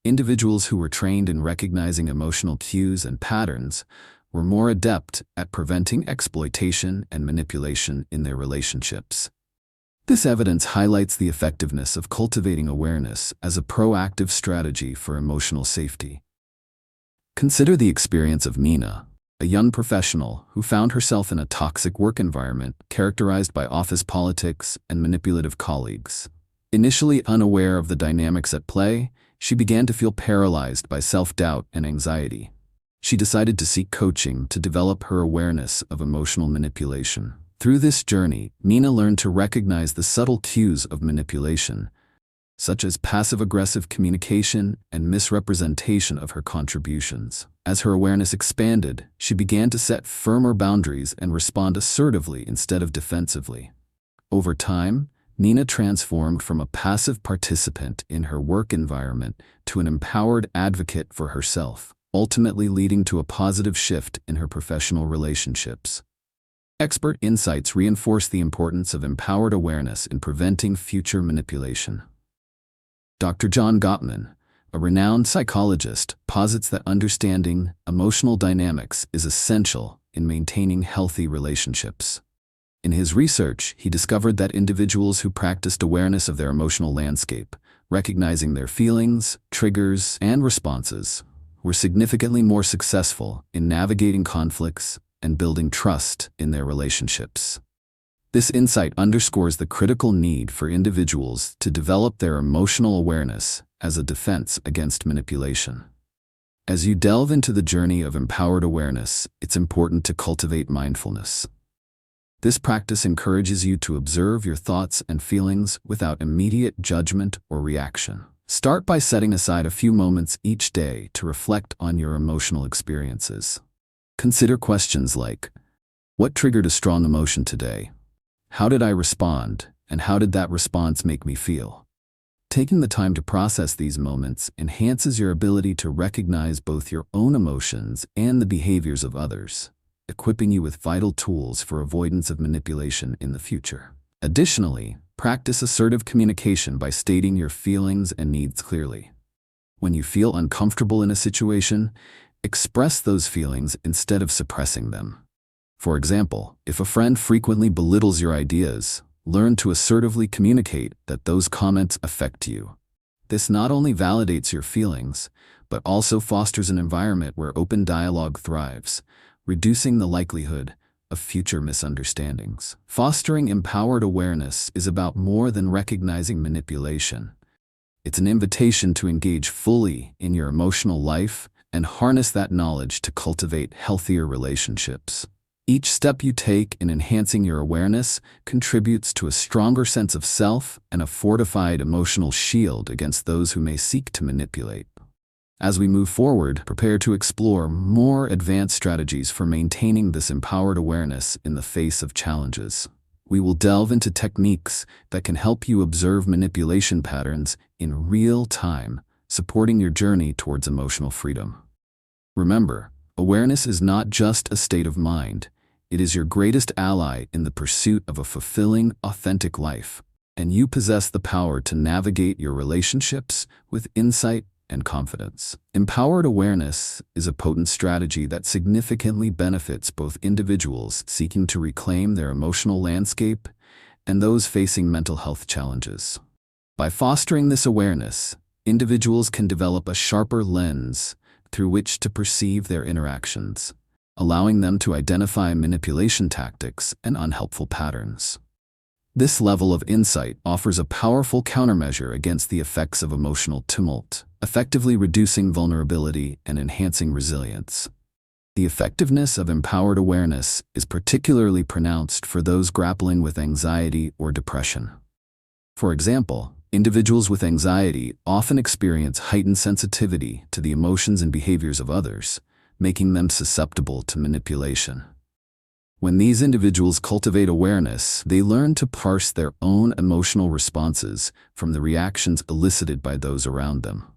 individuals who were trained in recognizing emotional cues and patterns were more adept at preventing exploitation and manipulation in their relationships. This evidence highlights the effectiveness of cultivating awareness as a proactive strategy for emotional safety. Consider the experience of Nina, a young professional who found herself in a toxic work environment characterized by office politics and manipulative colleagues. Initially unaware of the dynamics at play, she began to feel paralyzed by self-doubt and anxiety. She decided to seek coaching to develop her awareness of emotional manipulation. Through this journey, Nina learned to recognize the subtle cues of manipulation, such as passive-aggressive communication and misrepresentation of her contributions. As her awareness expanded, she began to set firmer boundaries and respond assertively instead of defensively. Over time, Nina transformed from a passive participant in her work environment to an empowered advocate for herself, ultimately leading to a positive shift in her professional relationships. Expert insights reinforce the importance of empowered awareness in preventing future manipulation. Dr. John Gottman, a renowned psychologist, posits that understanding emotional dynamics is essential in maintaining healthy relationships. In his research, he discovered that individuals who practiced awareness of their emotional landscape, recognizing their feelings, triggers, and responses, were significantly more successful in navigating conflicts and building trust in their relationships. This insight underscores the critical need for individuals to develop their emotional awareness as a defense against manipulation. As you delve into the journey of empowered awareness, it's important to cultivate mindfulness. This practice encourages you to observe your thoughts and feelings without immediate judgment or reaction. Start by setting aside a few moments each day to reflect on your emotional experiences. Consider questions like, what triggered a strong emotion today? How did I respond, and how did that response make me feel? Taking the time to process these moments enhances your ability to recognize both your own emotions and the behaviors of others, equipping you with vital tools for avoidance of manipulation in the future. Additionally, practice assertive communication by stating your feelings and needs clearly. When you feel uncomfortable in a situation, express those feelings instead of suppressing them. For example, if a friend frequently belittles your ideas, learn to assertively communicate that those comments affect you. This not only validates your feelings, but also fosters an environment where open dialogue thrives, reducing the likelihood of future misunderstandings. Fostering empowered awareness is about more than recognizing manipulation. It's an invitation to engage fully in your emotional life and harness that knowledge to cultivate healthier relationships. Each step you take in enhancing your awareness contributes to a stronger sense of self and a fortified emotional shield against those who may seek to manipulate. As we move forward, prepare to explore more advanced strategies for maintaining this empowered awareness in the face of challenges. We will delve into techniques that can help you observe manipulation patterns in real time, supporting your journey towards emotional freedom. Remember, awareness is not just a state of mind. It is your greatest ally in the pursuit of a fulfilling, authentic life, and you possess the power to navigate your relationships with insight and confidence. Empowered awareness is a potent strategy that significantly benefits both individuals seeking to reclaim their emotional landscape and those facing mental health challenges. By fostering this awareness, individuals can develop a sharper lens through which to perceive their interactions, allowing them to identify manipulation tactics and unhelpful patterns. This level of insight offers a powerful countermeasure against the effects of emotional tumult, effectively reducing vulnerability and enhancing resilience. The effectiveness of empowered awareness is particularly pronounced for those grappling with anxiety or depression. For example, individuals with anxiety often experience heightened sensitivity to the emotions and behaviors of others, making them susceptible to manipulation. When these individuals cultivate awareness, they learn to parse their own emotional responses from the reactions elicited by those around them.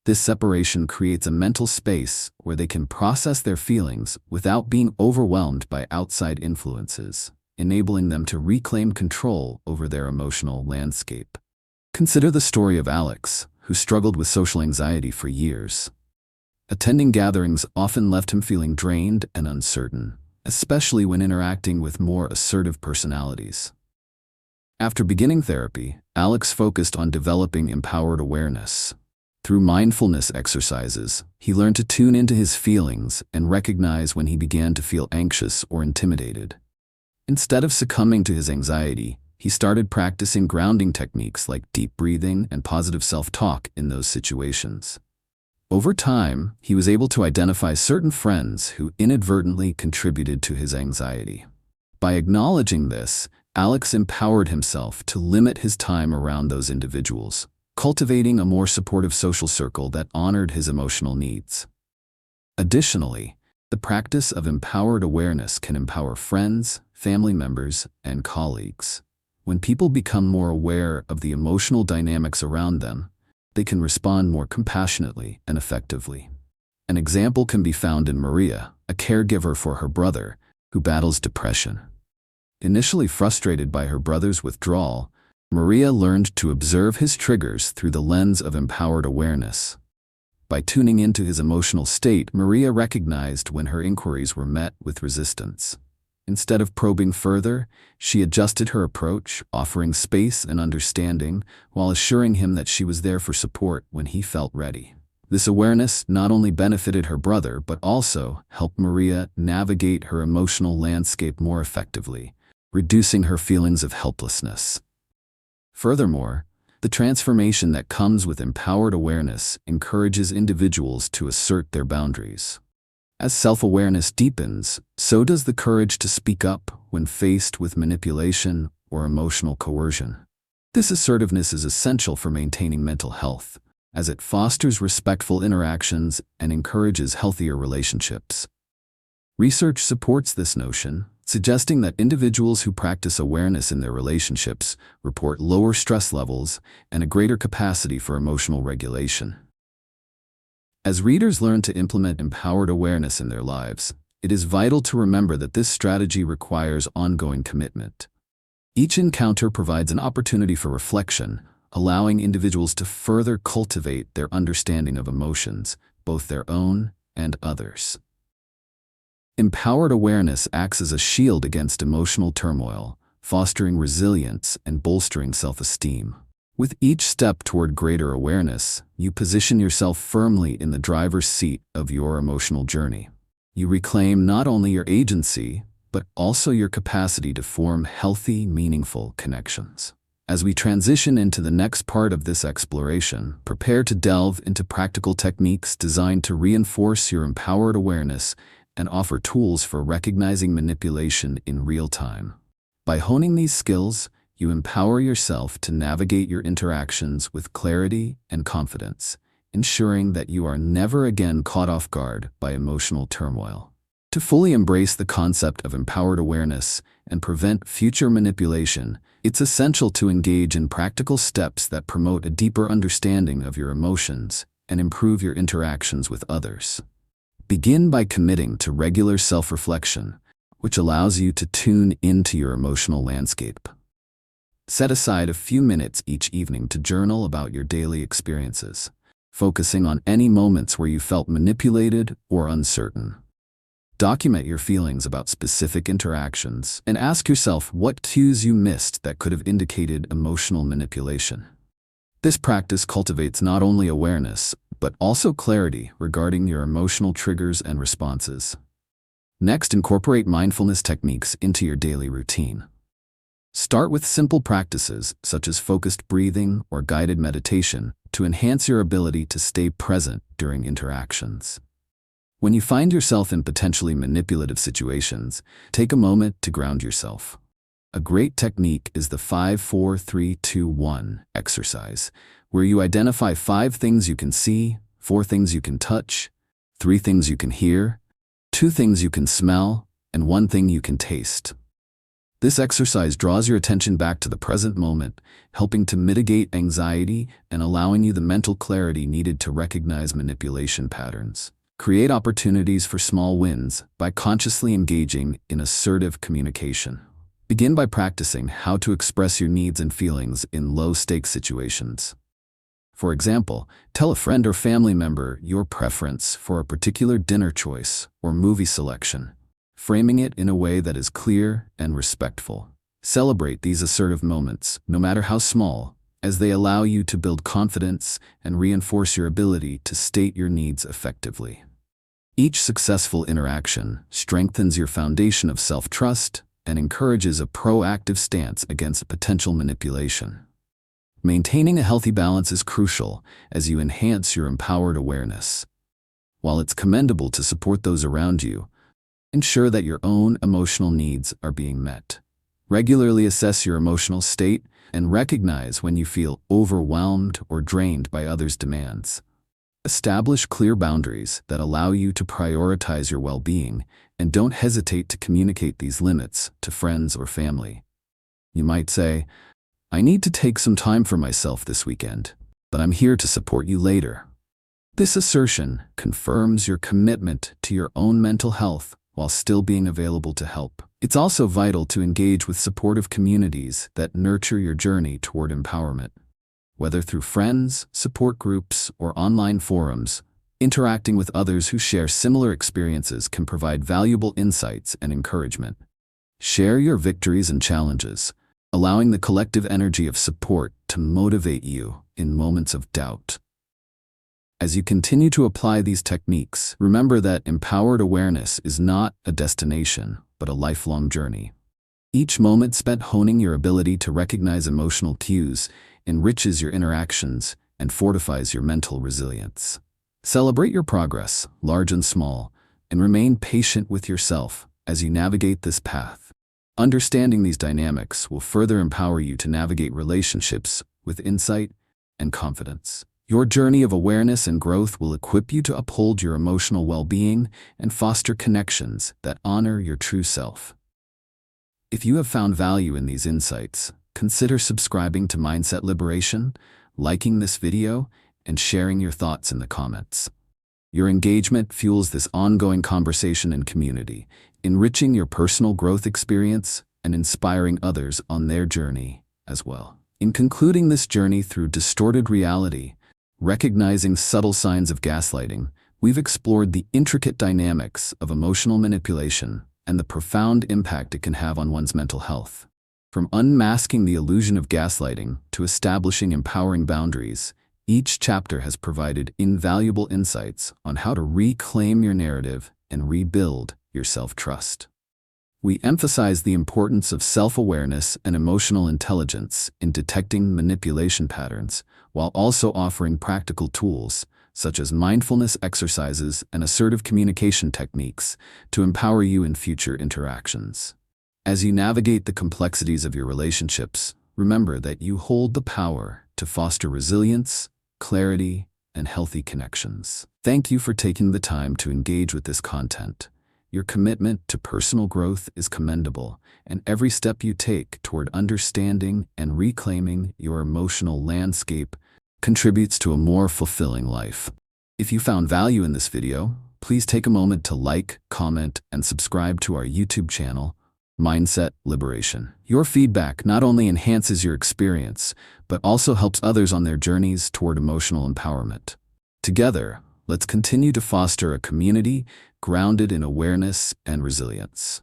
This separation creates a mental space where they can process their feelings without being overwhelmed by outside influences, enabling them to reclaim control over their emotional landscape. Consider the story of Alex, who struggled with social anxiety for years. Attending gatherings often left him feeling drained and uncertain, especially when interacting with more assertive personalities. After beginning therapy, Alex focused on developing empowered awareness. Through mindfulness exercises, he learned to tune into his feelings and recognize when he began to feel anxious or intimidated. Instead of succumbing to his anxiety, he started practicing grounding techniques like deep breathing and positive self-talk in those situations. Over time, he was able to identify certain friends who inadvertently contributed to his anxiety. By acknowledging this, Alex empowered himself to limit his time around those individuals, cultivating a more supportive social circle that honored his emotional needs. Additionally, the practice of empowered awareness can empower friends, family members, and colleagues. When people become more aware of the emotional dynamics around them, they can respond more compassionately and effectively. An example can be found in Maria, a caregiver for her brother, who battles depression. Initially frustrated by her brother's withdrawal, Maria learned to observe his triggers through the lens of empowered awareness. By tuning into his emotional state, Maria recognized when her inquiries were met with resistance. Instead of probing further, she adjusted her approach, offering space and understanding, while assuring him that she was there for support when he felt ready. This awareness not only benefited her brother, but also helped Maria navigate her emotional landscape more effectively, reducing her feelings of helplessness. Furthermore, the transformation that comes with empowered awareness encourages individuals to assert their boundaries. As self-awareness deepens, so does the courage to speak up when faced with manipulation or emotional coercion. This assertiveness is essential for maintaining mental health, as it fosters respectful interactions and encourages healthier relationships. Research supports this notion, suggesting that individuals who practice awareness in their relationships report lower stress levels and a greater capacity for emotional regulation. As readers learn to implement empowered awareness in their lives, it is vital to remember that this strategy requires ongoing commitment. Each encounter provides an opportunity for reflection, allowing individuals to further cultivate their understanding of emotions, both their own and others. Empowered awareness acts as a shield against emotional turmoil, fostering resilience and bolstering self-esteem. With each step toward greater awareness, you position yourself firmly in the driver's seat of your emotional journey. You reclaim not only your agency, but also your capacity to form healthy, meaningful connections. As we transition into the next part of this exploration, prepare to delve into practical techniques designed to reinforce your empowered awareness and offer tools for recognizing manipulation in real time. By honing these skills, you empower yourself to navigate your interactions with clarity and confidence, ensuring that you are never again caught off guard by emotional turmoil. To fully embrace the concept of empowered awareness and prevent future manipulation, it's essential to engage in practical steps that promote a deeper understanding of your emotions and improve your interactions with others. Begin by committing to regular self-reflection, which allows you to tune into your emotional landscape. Set aside a few minutes each evening to journal about your daily experiences, focusing on any moments where you felt manipulated or uncertain. Document your feelings about specific interactions and ask yourself what cues you missed that could have indicated emotional manipulation. This practice cultivates not only awareness, but also clarity regarding your emotional triggers and responses. Next, incorporate mindfulness techniques into your daily routine. Start with simple practices such as focused breathing or guided meditation to enhance your ability to stay present during interactions. When you find yourself in potentially manipulative situations, take a moment to ground yourself. A great technique is the 5-4-3-2-1 exercise, where you identify 5 things you can see, 4 things you can touch, 3 things you can hear, 2 things you can smell, and 1 thing you can taste. This exercise draws your attention back to the present moment, helping to mitigate anxiety and allowing you the mental clarity needed to recognize manipulation patterns. Create opportunities for small wins by consciously engaging in assertive communication. Begin by practicing how to express your needs and feelings in low-stakes situations. For example, tell a friend or family member your preference for a particular dinner choice or movie selection, framing it in a way that is clear and respectful. Celebrate these assertive moments, no matter how small, as they allow you to build confidence and reinforce your ability to state your needs effectively. Each successful interaction strengthens your foundation of self-trust and encourages a proactive stance against potential manipulation. Maintaining a healthy balance is crucial as you enhance your empowered awareness. While it's commendable to support those around you, ensure that your own emotional needs are being met. Regularly assess your emotional state and recognize when you feel overwhelmed or drained by others' demands. Establish clear boundaries that allow you to prioritize your well-being, and don't hesitate to communicate these limits to friends or family. You might say, "I need to take some time for myself this weekend, but I'm here to support you later." This assertion confirms your commitment to your own mental health while still being available to help. It's also vital to engage with supportive communities that nurture your journey toward empowerment. Whether through friends, support groups, or online forums, interacting with others who share similar experiences can provide valuable insights and encouragement. Share your victories and challenges, allowing the collective energy of support to motivate you in moments of doubt. As you continue to apply these techniques, remember that empowered awareness is not a destination, but a lifelong journey. Each moment spent honing your ability to recognize emotional cues enriches your interactions and fortifies your mental resilience. Celebrate your progress, large and small, and remain patient with yourself as you navigate this path. Understanding these dynamics will further empower you to navigate relationships with insight and confidence. Your journey of awareness and growth will equip you to uphold your emotional well-being and foster connections that honor your true self. If you have found value in these insights, consider subscribing to Mindset Liberation, liking this video, and sharing your thoughts in the comments. Your engagement fuels this ongoing conversation and community, enriching your personal growth experience and inspiring others on their journey as well. In concluding this journey through distorted reality, recognizing subtle signs of gaslighting, we've explored the intricate dynamics of emotional manipulation and the profound impact it can have on one's mental health. From unmasking the illusion of gaslighting to establishing empowering boundaries, each chapter has provided invaluable insights on how to reclaim your narrative and rebuild your self-trust. We emphasize the importance of self-awareness and emotional intelligence in detecting manipulation patterns, while also offering practical tools, such as mindfulness exercises and assertive communication techniques, to empower you in future interactions. As you navigate the complexities of your relationships, remember that you hold the power to foster resilience, clarity, and healthy connections. Thank you for taking the time to engage with this content. Your commitment to personal growth is commendable, and every step you take toward understanding and reclaiming your emotional landscape contributes to a more fulfilling life. If you found value in this video, please take a moment to like, comment, and subscribe to our YouTube channel, Mindset Liberation. Your feedback not only enhances your experience, but also helps others on their journeys toward emotional empowerment. Together, let's continue to foster a community grounded in awareness and resilience.